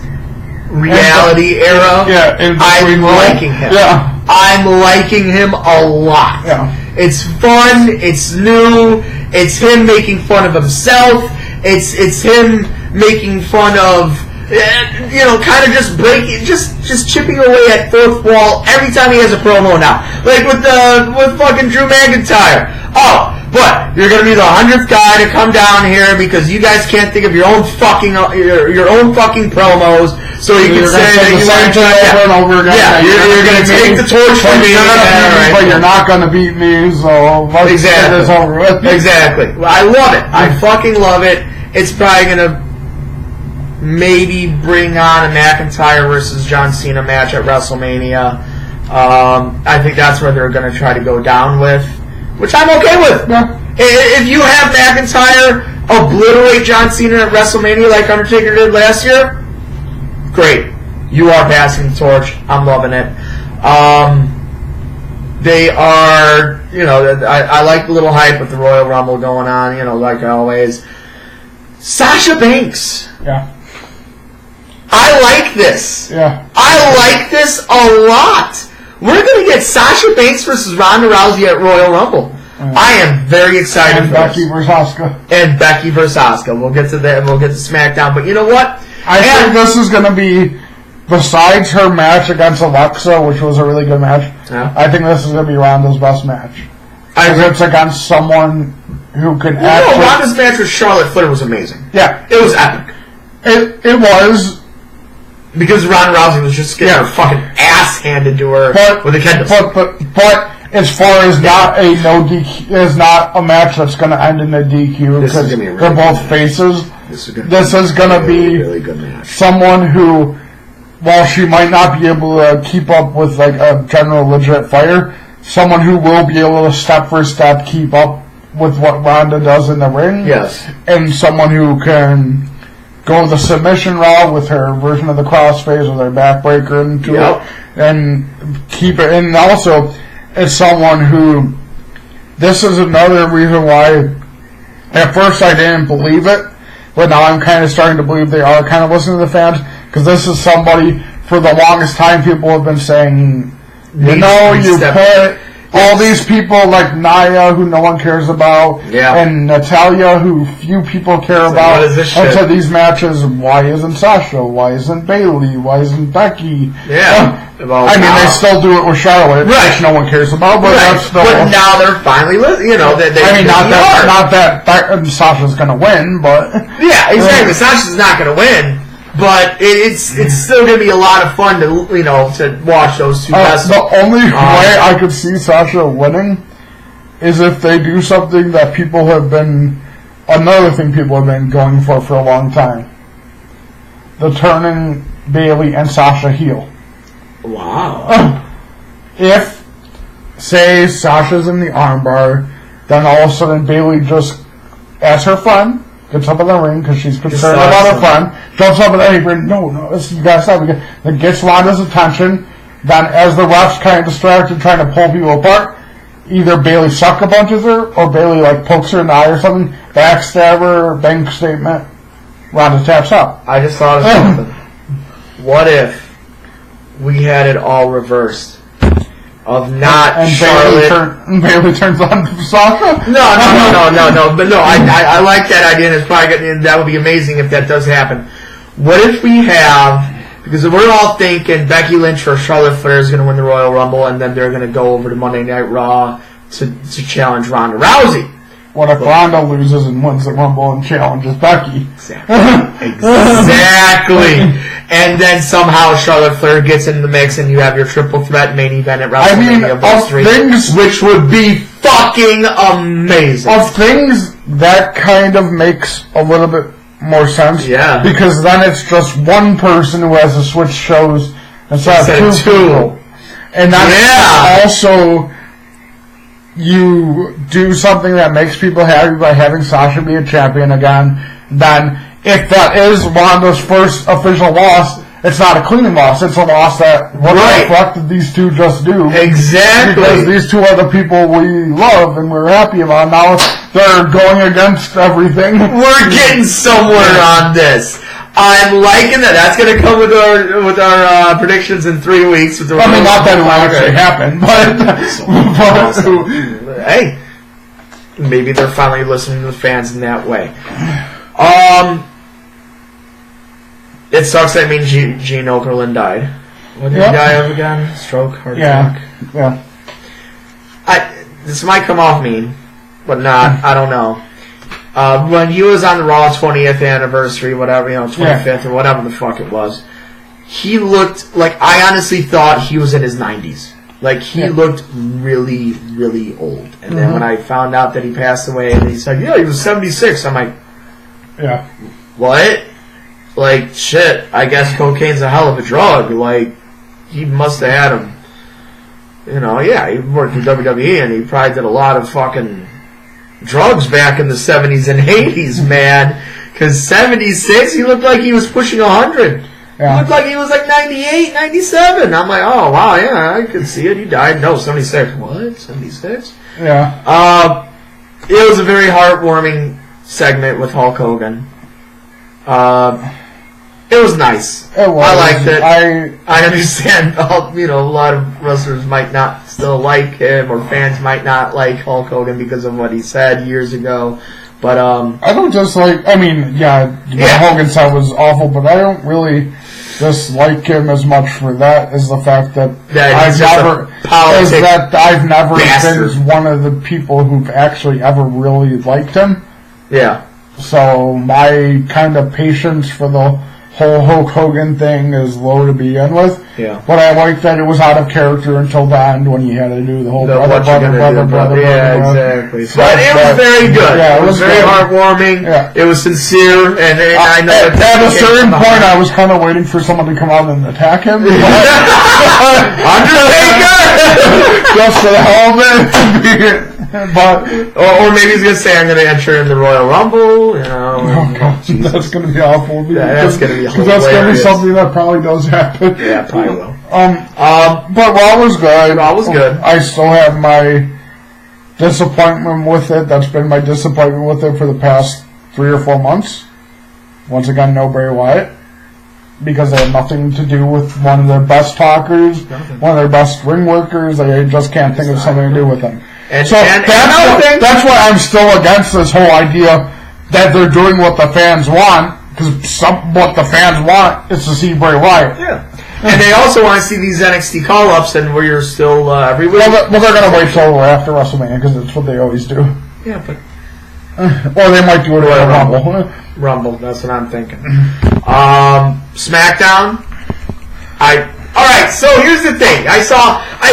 reality era, I'm liking him. Yeah. I'm liking him a lot. Yeah. It's fun, it's new, it's him making fun of himself, it's him making fun of, kind of just breaking, just chipping away at fourth wall every time he has a promo now. Like with fucking Drew McIntyre. Oh, but you're gonna be the 100th guy to come down here because you guys can't think of your own fucking promos, so you can say that you want to over and over again. Yeah, you're gonna take the torch from me, but you're not gonna beat me. So let's get this over with. Exactly. Well, I love it. I fucking love it. It's probably gonna maybe bring on a McIntyre versus John Cena match at WrestleMania. I think that's where they're gonna try to go down with. Which I'm okay with. Yeah. If you have McIntyre obliterate John Cena at WrestleMania like Undertaker did last year, great. You are passing the torch. I'm loving it. They are, I like the little hype with the Royal Rumble going on, like always. Sasha Banks. Yeah. I like this. Yeah. I like this a lot. We're going to get Sasha Banks versus Ronda Rousey at Royal Rumble. I am very excited for Becky this. versus Asuka. And Becky versus Asuka. We'll get to that, and we'll get to SmackDown. But you know what? I think this is going to be, besides her match against Alexa, which was a really good match, I think this is going to be Ronda's best match. Because it's against someone who can actually... Ronda's match with Charlotte Flair was amazing. Yeah. It was epic. It was... Because Ronda Rousey was just getting her fucking ass handed to her with a kendo. But as far as not a no DQ, is not a match that's going to end in a DQ because they're both faces. This is going to be really good match. Someone who, while she might not be able to keep up with like a general legit fighter, someone who will be able to step for step keep up with what Ronda does in the ring. Yes. And someone who can go the submission route with her version of the crossface with her backbreaker into it, and keep it. And also, it's someone who this is another reason why at first I didn't believe it, but now I'm kind of starting to believe they are kind of listening to the fans, because this is somebody, for the longest time, people have been saying, you put all these people like Nia, who no one cares about, and Natalya, who few people care about, into these matches. Why isn't Sasha? Why isn't Bayley? Why isn't Becky? They still do it with Charlotte, which no one cares about, but that's still. But now they're finally, not that Sasha's going to win, but exactly. Sasha's not going to win. But it's still going to be a lot of fun to watch those two wrestle. The only way I could see Sasha winning is if they do something that another thing people have been going for a long time. The turning Bayley and Sasha heel. Wow. If, say, Sasha's in the armbar, then all of a sudden Bayley just, as her friend, gets up in the ring because she's concerned about her friend, jumps up in the apron, you gotta stop. Then gets Ronda's attention. Then, as the ref's kind of distracted, trying to pull people apart, either Bayley sucker punches her or Bayley pokes her in the eye or something, backstab her, bank statement, Ronda taps out. I just thought of something. What if we had it all reversed? Of not and Charlotte. Bayley turns on Sasha? No. But no, I like that idea, and it's probably that would be amazing if that does happen. What if we have, because we're all thinking Becky Lynch or Charlotte Flair is going to win the Royal Rumble, and then they're going to go over to Monday Night Raw to challenge Ronda Rousey. What if Ronda loses and wins the Rumble and challenges Becky? Exactly. And then somehow Charlotte Flair gets into the mix and you have your triple threat main event at WrestleMania, which would be fucking amazing. Of things, that kind of makes a little bit more sense. Yeah. Because then it's just one person who has to switch shows instead of two people. And then also, you do something that makes people happy by having Sasha be a champion again, then if that is Ronda's first official loss, it's not a clean loss. It's a loss that, what the fuck did these two just do? Exactly. Because these two are the people we love and we're happy about. Now they're going against everything. We're getting somewhere on this. I'm liking that. That's going to come with our predictions in 3 weeks. Not that it will actually happen, but hey, maybe they're finally listening to the fans in that way. It sucks that means Gene Okerlund died. What did he die of again? Stroke, heart attack. Yeah. This might come off mean, but not. I don't know. When he was on the Raw 20th anniversary, whatever, 25th or whatever the fuck it was, he looked like, I honestly thought he was in his 90s. Like, he looked really, really old. And then when I found out that he passed away, and he said, he was 76, I'm like, what? Like, shit, I guess cocaine's a hell of a drug. Like, he must have had him. He worked in WWE, and he probably did a lot of fucking drugs back in the 70s and 80s, man. Because 76, he looked like he was pushing 100. He looked like he was like 98, 97. I'm like, oh, wow, I could see it. He died. No, 76. What? 76? Yeah. It was a very heartwarming segment with Hulk Hogan. It was nice. It was. I liked it. I understand. A lot of wrestlers might not still like him, or fans might not like Hulk Hogan because of what he said years ago. But I don't dislike. What Hogan said was awful, but I don't really dislike him as much for that as the fact that I've never been one of the people who've actually ever really liked him. Yeah. So my kind of patience for the whole Hulk Hogan thing is low to begin with. Yeah. But I like that it was out of character until the end when he had to do the whole brother. Yeah, exactly. But it was very good. Yeah, it was very heartwarming. Yeah. It was sincere, and I know at a certain point I was kind of waiting for someone to come out and attack him. Undertaker! Just for the hell of it. Or maybe he's gonna say, I'm gonna enter in the Royal Rumble, Oh god, that's gonna be awful. That's gonna be hilarious. That's gonna be something that probably does happen. Yeah, probably will. But Raw was good. Raw was good. I still have my disappointment with it. That's been my disappointment with it for the past 3 or 4 months. Once again, no Bray Wyatt. Because they have nothing to do with one of their best talkers, one of their best ring workers. I just can't think of something to do with them. And, so that's why I'm still against this whole idea that they're doing what the fans want, because what the fans want is to see Bray Wyatt. Yeah. And they also want to see these NXT call-ups, and where you're still every week. Well, they're going to wait till after WrestleMania, because that's what they always do. Yeah, but... or they might do it at Rumble. Rumble, that's what I'm thinking. SmackDown. Alright, so here's the thing. I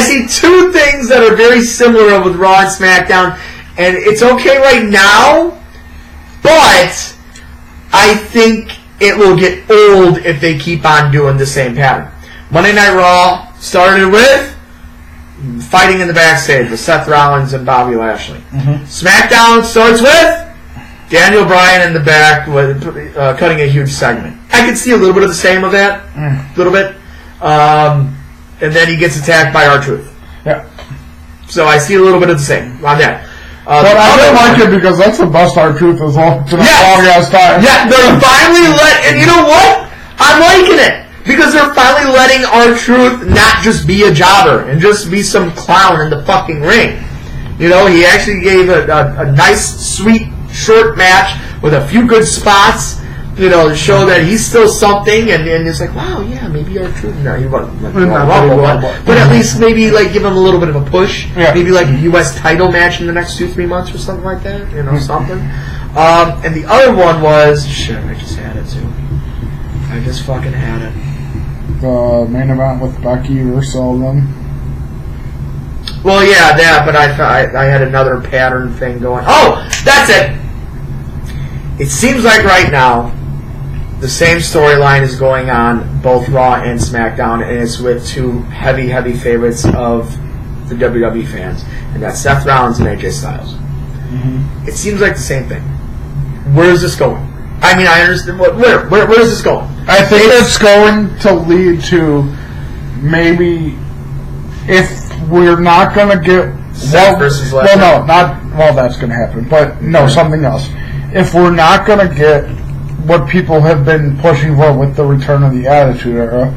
see 2 things that are very similar with Raw and SmackDown, and it's okay right now, but I think it will get old if they keep on doing the same pattern. Monday Night Raw started with fighting in the backstage with Seth Rollins and Bobby Lashley. Mm-hmm. SmackDown starts with Daniel Bryan in the back with cutting a huge segment. I could see a little bit of the same of that, a little bit. And then he gets attacked by R-Truth. Yeah. So I see a little bit of the same on that. But I don't like it because that's the best R-Truth as long as time. Yeah, they're finally and you know what? I'm liking it. Because they're finally letting R-Truth not just be a jobber and just be some clown in the fucking ring. You know, he actually gave a nice, sweet, short match with a few good spots, you know, to show that he's still something, and it's like, wow, yeah, maybe R-Truth. No, he wasn't but at least maybe like give him a little bit of a push. Yeah. Maybe like a U.S. title match in the next 2-3 months or something like that. You know, something. And the other one was shit. I just had it too. I just fucking had it. The main event with Becky versus all of them. Well, yeah, that, but I had another pattern thing going. Oh, that's it! It seems like right now, the same storyline is going on both Raw and SmackDown, and it's with 2 heavy, heavy favorites of the WWE fans, and that's Seth Rollins and AJ Styles. Mm-hmm. It seems like the same thing. Where is this going? I mean, I understand. Where is this going? I think it's going to lead to maybe if we're not going to get Seth versus Lesnar. That's going to happen. But no, something else. If we're not going to get what people have been pushing for with the return of the Attitude Era,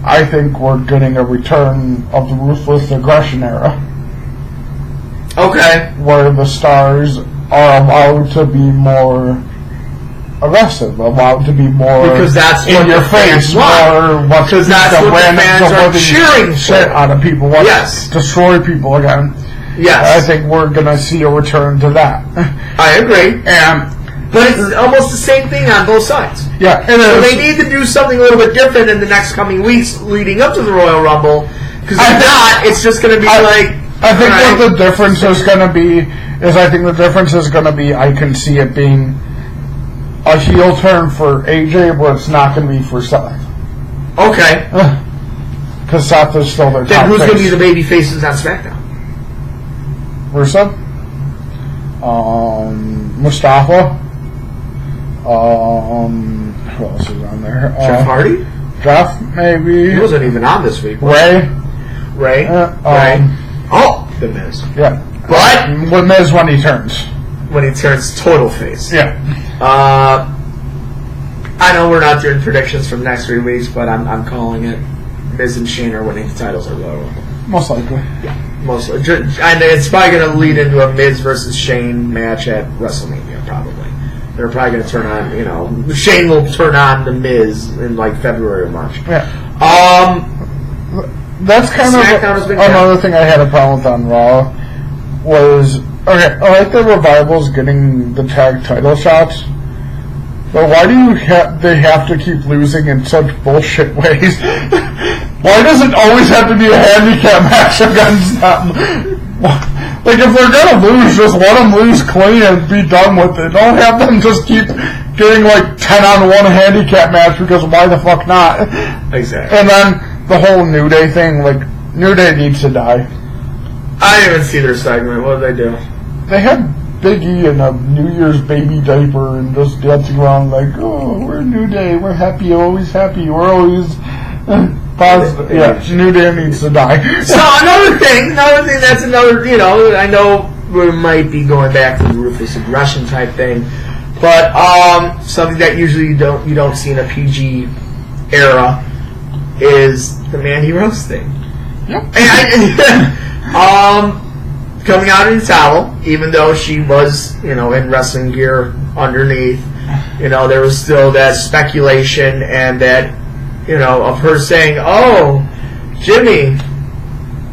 I think we're getting a return of the Ruthless Aggression Era. Okay. Where the stars are allowed to be more aggressive, allowed to be more because that's in what your the face, fans want. Because that's what the fans are cheering shit out of people. Yes. Destroy people again. Yes. I think we're going to see a return to that. I agree. But it's almost the same thing on both sides. Yeah. So they need to do something a little bit different in the next coming weeks leading up to the Royal Rumble. Because if not, it's just going to be I think what the difference is going to be I can see it being a heel turn for AJ, but it's not going to be for Seth. Okay. Because Seth is still their top Then who's face. going to be the baby faces on SmackDown? Rusev? Mustafa? Who else is on there? Jeff Hardy? Jeff, maybe. He wasn't even on this week. Ray? Ray? The Miz. Yeah. But with Miz when he turns. When he turns total face. Yeah. I know we're not doing predictions from the next 3 weeks, but I'm calling it. Miz and Shane are winning the titles at Royal Rumble. Most likely. Yeah, mostly. And it's probably going to lead into a Miz versus Shane match at WrestleMania, probably. They're probably going to turn on, Shane will turn on the Miz in like February or March. Yeah. That's kind of another thing I had a problem with on Raw was, okay, I like the Revival's getting the tag title shots, but why do they have to keep losing in such bullshit ways? Why does it always have to be a handicap match against them? Like, if they're gonna lose, just let them lose clean and be done with it. Don't have them just keep getting like 10-on-1 handicap match, because why the fuck not? Exactly. And then the whole New Day thing, like, New Day needs to die. I didn't even see their segment. What did they do? They had Big E in a New Year's baby diaper and just dancing around like, oh, we're New Day, we're happy, always happy, we're always positive. Yeah, New Day needs to die. So another thing, that's another, I know we might be going back to the ruthless aggression type thing. But something that usually you don't see in a PG era is the Mandy Rose thing. Yep. Coming out in the towel, even though she was, in wrestling gear underneath, there was still that speculation and that, of her saying, "Oh, Jimmy,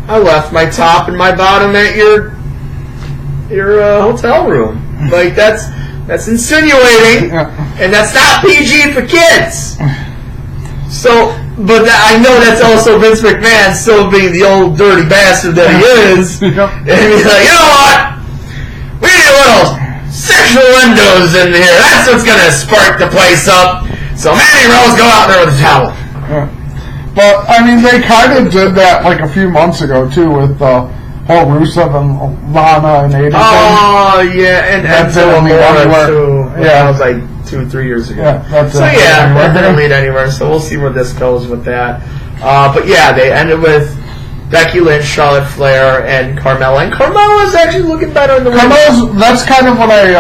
I left my top and my bottom at your hotel room." Like that's insinuating, and that's not PG for kids. So, but I know that's also Vince McMahon still being the old dirty bastard that he is, and he's like, "You know what? We need a little sexual windows in here. That's what's gonna spark the place up." So Mandy Rose, go out there with a towel. Yeah. But I mean, they kind of did that like a few months ago too with whole Rusev and Lana and AJ. Oh yeah, and Laura too. Yeah, that was like 2-3 years ago. Yeah, that didn't lead anywhere. So we'll see where this goes with that. But yeah, they ended with Becky Lynch, Charlotte Flair, and Carmella. And Carmella's actually looking better in the ring. That's kind of what I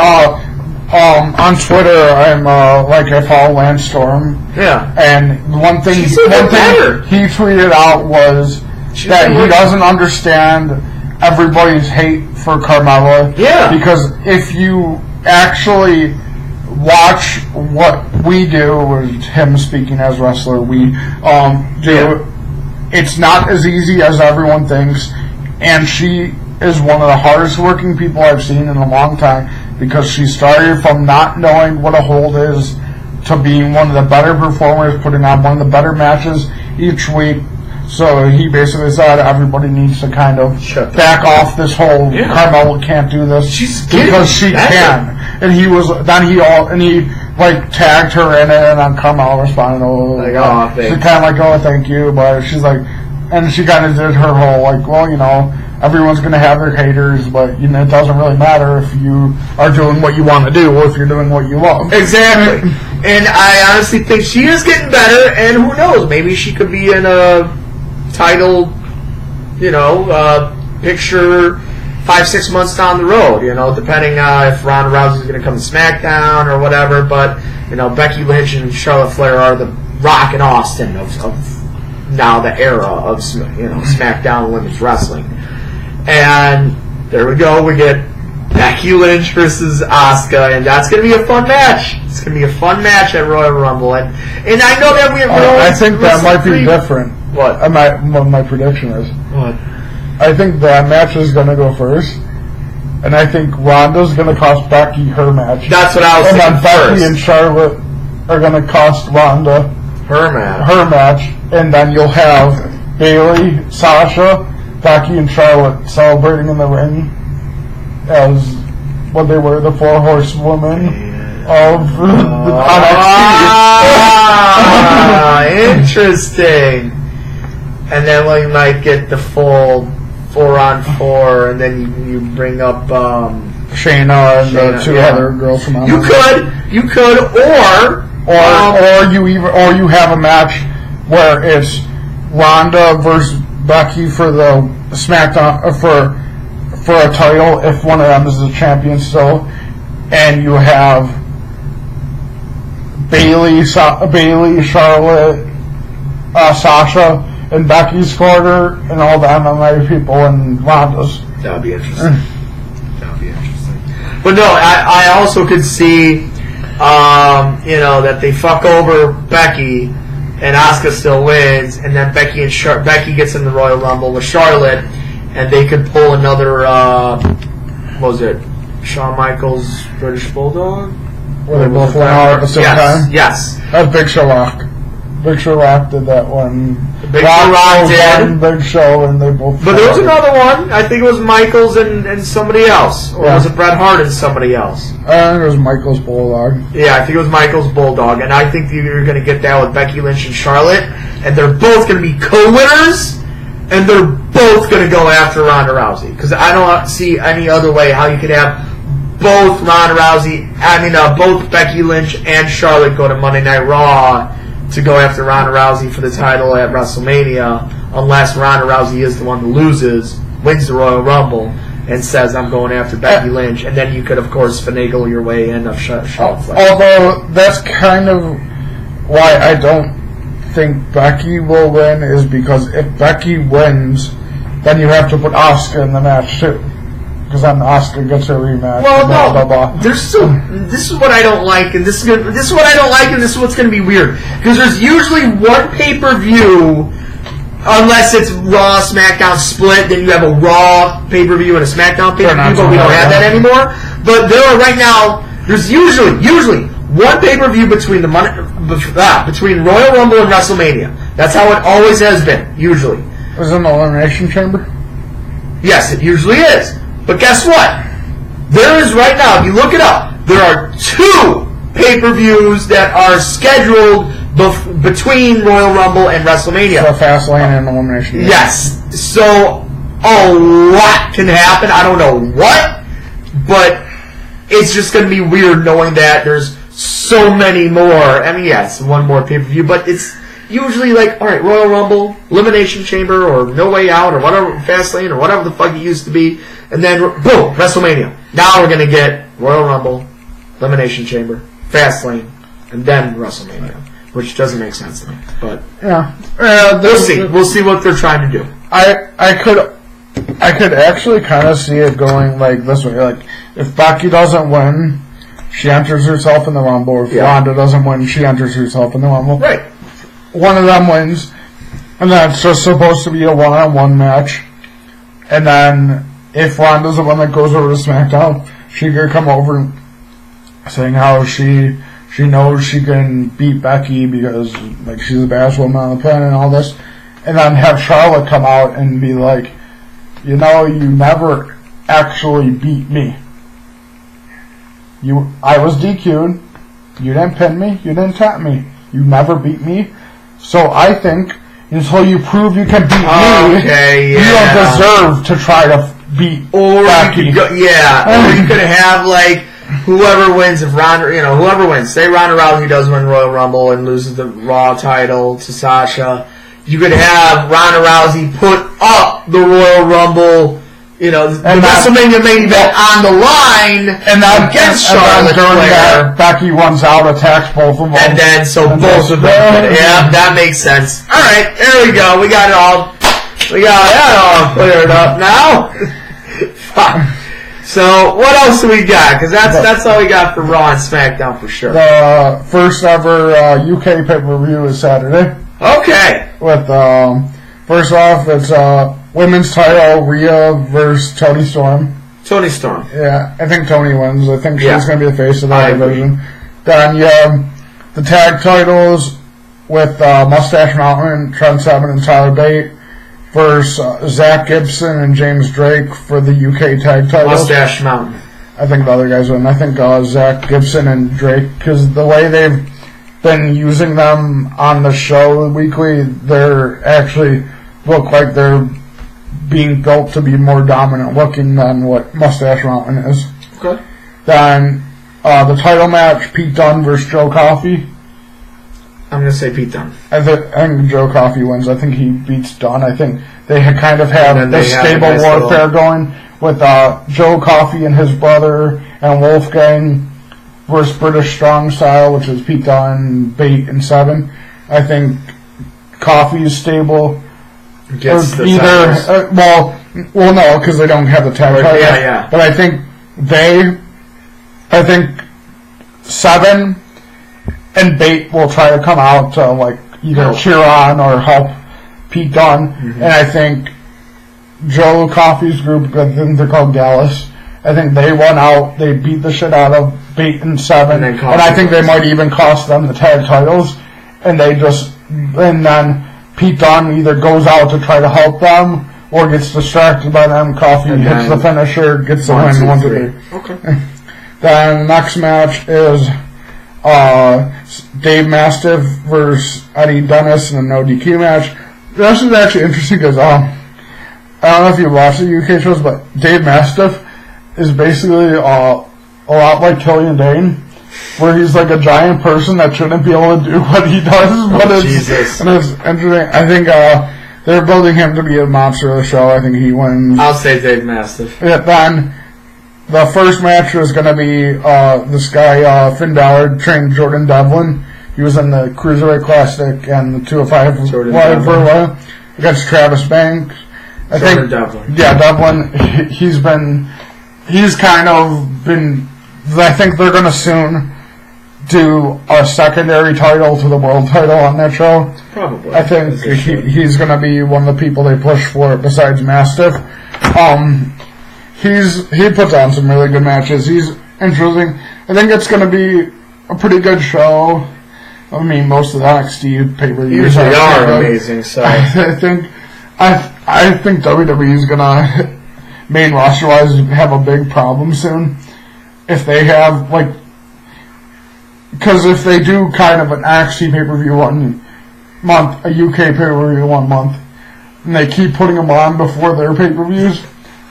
on Twitter. I follow Lance Storm. Yeah, and one thing he tweeted out was that he doesn't understand everybody's hate for Carmella. Yeah. Because if you actually watch what we do, with him speaking as wrestler, we do, it's not as easy as everyone thinks, and she is one of the hardest working people I've seen in a long time, because she started from not knowing what a hold is to being one of the better performers, putting on one of the better matches each week. So he basically said everybody needs to kind of back off this whole Carmella can't do this because she can. And he tagged her in it, and then Carmella responded, she kind of thank you, but she's like, and she kind of did her whole everyone's going to have their haters, but it doesn't really matter if you are doing what you want to do or if you're doing what you love. Exactly. And I honestly think she is getting better, and who knows, maybe she could be in a title, picture 5-6 months down the road, depending if Ronda Rousey is going to come to SmackDown or whatever. But Becky Lynch and Charlotte Flair are the Rock and Austin of now the era of SmackDown Women's Wrestling. And there we go. We get Becky Lynch versus Asuka, and that's going to be a fun match. It's going to be a fun match at Royal Rumble, and I know that I think that might be different. What? What my prediction is. What? I think that match is going to go first, and I think Ronda's going to cost Becky her match. That's what I was thinking. And then Becky and Charlotte are going to cost Ronda her match, and then you'll have Bayley, Sasha, Becky, and Charlotte celebrating in the ring as what they were, the 4 horsewomen of NXT. Interesting. And then we might get the full 4-on-4, and then you bring up Shayna and the 2 other girls from NXT. You could, or you have a match where it's Ronda versus Becky for the SmackDown for a title if one of them is the champion still, and you have Bayley, Charlotte, Sasha, and Becky's corner, and all the MMA people and Ronda's. That would be interesting. But no, I also could see, that they fuck over Becky, and Asuka still wins, and then Becky gets in the Royal Rumble with Charlotte, and they could pull another, what was it, Shawn Michaels, British Bulldog? Were they both went out at the same time? Yes. That's Big Show Rock. Big Show Rock did that one. Big Show Rock did. Big Show, and they both. But there was another one. I think it was Michaels and somebody else, or was it Bret Hart and somebody else? I think it was Michaels Bulldog. Yeah, I think it was Michaels Bulldog, and I think you're going to get that with Becky Lynch and Charlotte, and they're both going to be co-winners, and they're both going to go after Ronda Rousey, because I don't see any other way how you could have both both Becky Lynch and Charlotte go to Monday Night Raw to go after Ronda Rousey for the title at WrestleMania, unless Ronda Rousey is the one who wins the Royal Rumble, and says, I'm going after Becky Lynch, and then you could, of course, finagle your way in of Charlotte Flair. Although, that's kind of why I don't think Becky will win, is because if Becky wins, then you have to put Asuka in the match, too. Because then Asuka gets a rematch. Well, blah, no, blah, blah. This is what I don't like, and this is what I don't like, and this is what's going to be weird. Because there's usually one pay-per-view, unless it's Raw, SmackDown split, then you have a Raw pay-per-view and a SmackDown pay-per-view, but we don't have that anymore. But there are right now, there's usually one pay-per-view between between Royal Rumble and WrestleMania. That's how it always has been, usually. Is it an Elimination Chamber? Yes, it usually is. But guess what? There is right now, if you look it up, there are 2 pay-per-views that are scheduled between Royal Rumble and WrestleMania. So Fastlane and Elimination Chamber. Yes. So a lot can happen. I don't know what, but it's just going to be weird knowing that there's so many more. I mean, yes, one more pay-per-view, but it's usually like, all right, Royal Rumble, Elimination Chamber, or No Way Out, or whatever, Fastlane, or whatever the fuck it used to be, and then, boom, WrestleMania. Now we're going to get Royal Rumble, Elimination Chamber, Fastlane, and then WrestleMania, which doesn't make sense to me. But yeah, we'll see. We'll see what they're trying to do. I could actually kind of see it going like this way. Like, if Becky doesn't win, she enters herself in the Rumble. If Ronda doesn't win, she enters herself in the Rumble. Right. One of them wins, and then it's just supposed to be a one-on-one match. And then, if Ronda's the one that goes over to SmackDown, she could come over saying how she knows she can beat Becky because like she's the baddest woman on the planet and all this. And then have Charlotte come out and be like, you know, you never actually beat me. I was DQ'd. You didn't pin me. You didn't tap me. You never beat me. So I think until you prove you can beat me, you don't deserve to try to beat Becky. Or you could have like whoever wins. If whoever wins. Say Ronda Rousey does win Royal Rumble and loses the Raw title to Sasha. You could have Ronda Rousey put up the Royal Rumble. The WrestleMania main event on the line against Charlotte Flair. Becky runs out, attacks both of them. And then, both of them. Yeah, that makes sense. Alright, there we go. We got that all cleared up now. So, what else do we got? Because that's all we got for Raw and SmackDown for sure. The first ever UK pay-per-view is Saturday. Okay. With, first off, it's women's title, Rhea versus Toni Storm. Toni Storm. Yeah, I think Toni wins. I think she's going to be the face of that division. Then you have the tag titles with Mustache Mountain, Trent Seven, and Tyler Bate versus Zach Gibson and James Drake for the UK tag titles. Mustache Mountain. I think the other guys win. I think Zach Gibson and Drake, because the way they've been using them on the show weekly, they're actually look like they're being built to be more dominant looking than what Mustache Mountain is. Okay. Then the title match, Pete Dunne versus Joe Coffey. I'm going to say Pete Dunne. I think Joe Coffey wins. I think he beats Dunne. I think they kind of have this stable warfare going with Joe Coffey and his brother and Wolfgang versus British Strong Style, which is Pete Dunne, Bate, and Seven. I think Coffey's stable. Gets the no, because they don't have the tag title. Yeah. But I think Seven and Bate will try to come out to either cheer on or help Pete Dunne. Mm-hmm. And I think Joe Coffey's group, I think they're called Gallus. I think they won out. They beat the shit out of Bate and Seven, and I think they might even cost them the tag titles. And then Pete Dunne either goes out to try to help them or gets distracted by them. Coffey hits the finisher, gets the win. 1, 2, 3. Okay. Then the next match is Dave Mastiff versus Eddie Dennis in a no DQ match. This is actually interesting because I don't know if you watch the UK shows, but Dave Mastiff is basically a lot like Killian Dane, where he's like a giant person that shouldn't be able to do what he does. But it's interesting. I think they're building him to be a monster of the show. I think he wins. I'll say Dave Mastiff. Yeah, then the first match is going to be this guy, Finn Balor, trained Jordan Devlin. He was in the Cruiserweight Classic and the 205 for a while against Travis Banks. Devlin. Yeah, Devlin. He's kind of been. I think they're going to soon do a secondary title to the world title on that show. Probably. I think he's going to be one of the people they push for besides Mastiff. He puts on some really good matches. He's interesting. I think it's going to be a pretty good show. I mean, most of the NXT pay-per-views are amazing. So I think WWE is going to, main roster-wise, have a big problem soon. If they have, because if they do kind of an NXT pay-per-view 1 month, a UK pay-per-view 1 month, and they keep putting them on before their pay-per-views,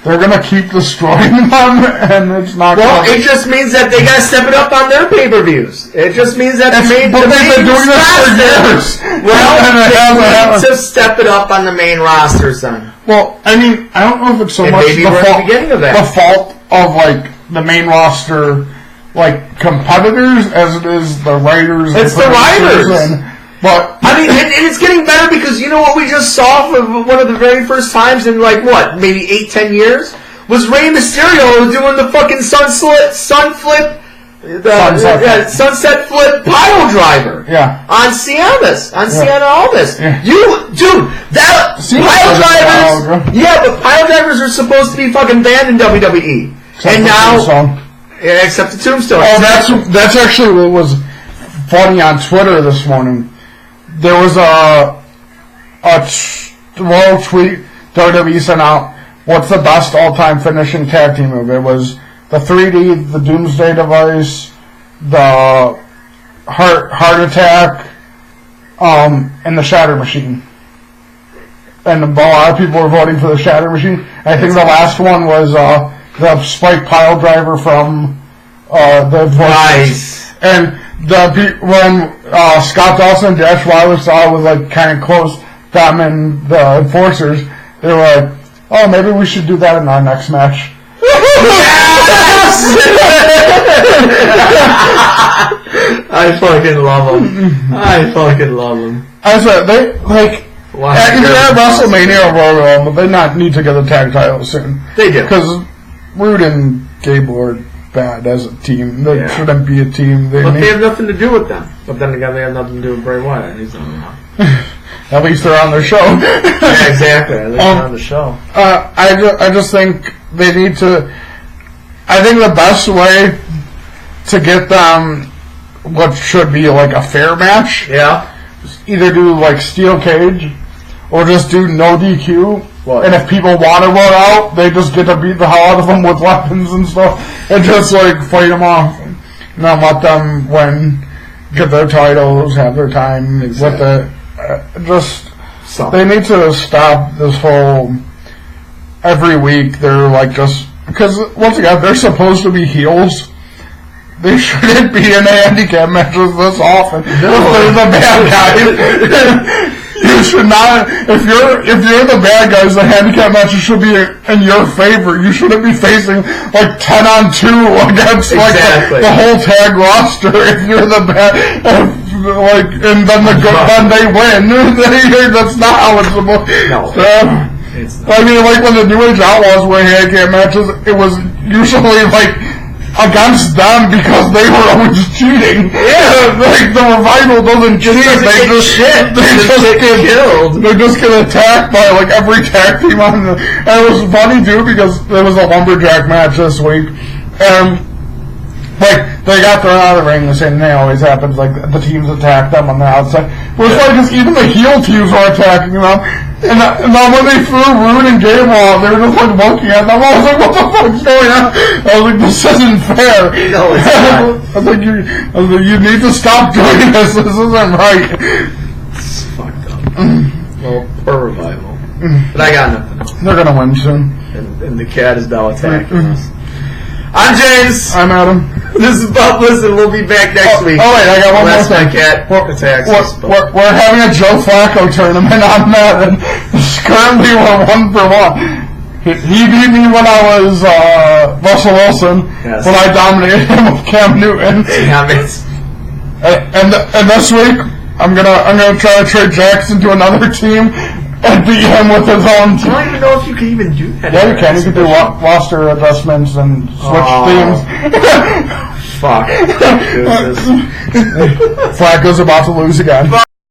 they're going to keep destroying them, and it's not it just means that they got to step it up on their pay-per-views. It just means that they've been doing this for years. Well, they need to step it up on the main roster, son. Well, I mean, I don't know if it's so much the fault of, the main roster, competitors as it is the writers. It's the writers. But I mean, and it's getting better because you know what we just saw for one of the very first times in maybe 8-10 years was Rey Mysterio doing the fucking sunset flip pile driver. Yeah. On Sienna Aldis. Yeah. Pile drivers. Yeah, but pile drivers are supposed to be fucking banned in WWE. Except the Tombstone. Oh, that's actually what was funny on Twitter this morning. There was a tweet WWE sent out. What's the best all-time finishing tag team move? It was the 3D, the Doomsday Device, the Heart Attack, and the Shatter Machine. And a lot of people were voting for the Shatter Machine. I think the last one was the Spike Pile Driver from the Voices. Nice. And when Scott Dawson and Dash Wilder saw it was kind of close, them and the Enforcers, they were like, oh, maybe we should do that in our next match. Yes! I fucking love them. I said, they, either at WrestleMania or Royal Rumble, they not need to get the tag title soon. They do. Because Rude and Gable are bad as a team. They shouldn't be a team. They have nothing to do with them. But then again, they have nothing to do with Bray Wyatt. He's not. At least they're on their show. Yeah, exactly. At least they're on the show. I just think they need to. I think the best way to get them what should be a fair match. Yeah. Is either do steel cage, or just do no DQ. What? And if people want to run out, they just get to beat the hell out of them with weapons and stuff, and just fight them off, and then let them win, get their titles, have their time with the. They need to stop this whole. Every week they're because once again they're supposed to be heels. They shouldn't be in handicap matches this often. No. If they're the bad guys. You should not. If you're the bad guys, the handicap matches should be in your favor. You shouldn't be facing 10-on-2 against the whole tag roster. If you're the bad, and then then they win. That's not how it's supposed. No. I mean, when the New Age Outlaws were in handicap matches, it was usually against them because they were always cheating. Yeah. The Revival doesn't cheat. They just get killed. They just get attacked by every tag team on the. And it was funny too because there was a lumberjack match this week, and they got thrown out of the ring. The same thing always happens. The teams attack them on the outside. But it's even the heel teams were attacking them. And then when they threw Rude and Gable out, they were just looking at them. I was like, what the fuck's going on? I was like, this isn't fair. No, it's not. I was like, you need to stop doing this. This isn't right. It's fucked up. Well, poor Revival. But I got nothing else. They're going to win soon. And the cat is now attacking us. I'm James. I'm Adam. This is Bob. Listen, we'll be back next week. Oh, wait, I got one more thing. Cat attacks us. We're having a Joe Flacco tournament on Madden. currently we're 1-for-1. He beat me when I was Russell Wilson, Yes. when I dominated him with Cam Newton. Damn it. And this week, I'm gonna try to trade Jackson to another team and beat him with his own I team. don't even know if you can even do that. Yeah, you can. You can do roster adjustments and switch teams. Fuck. Flacco's about to lose again. Fuck.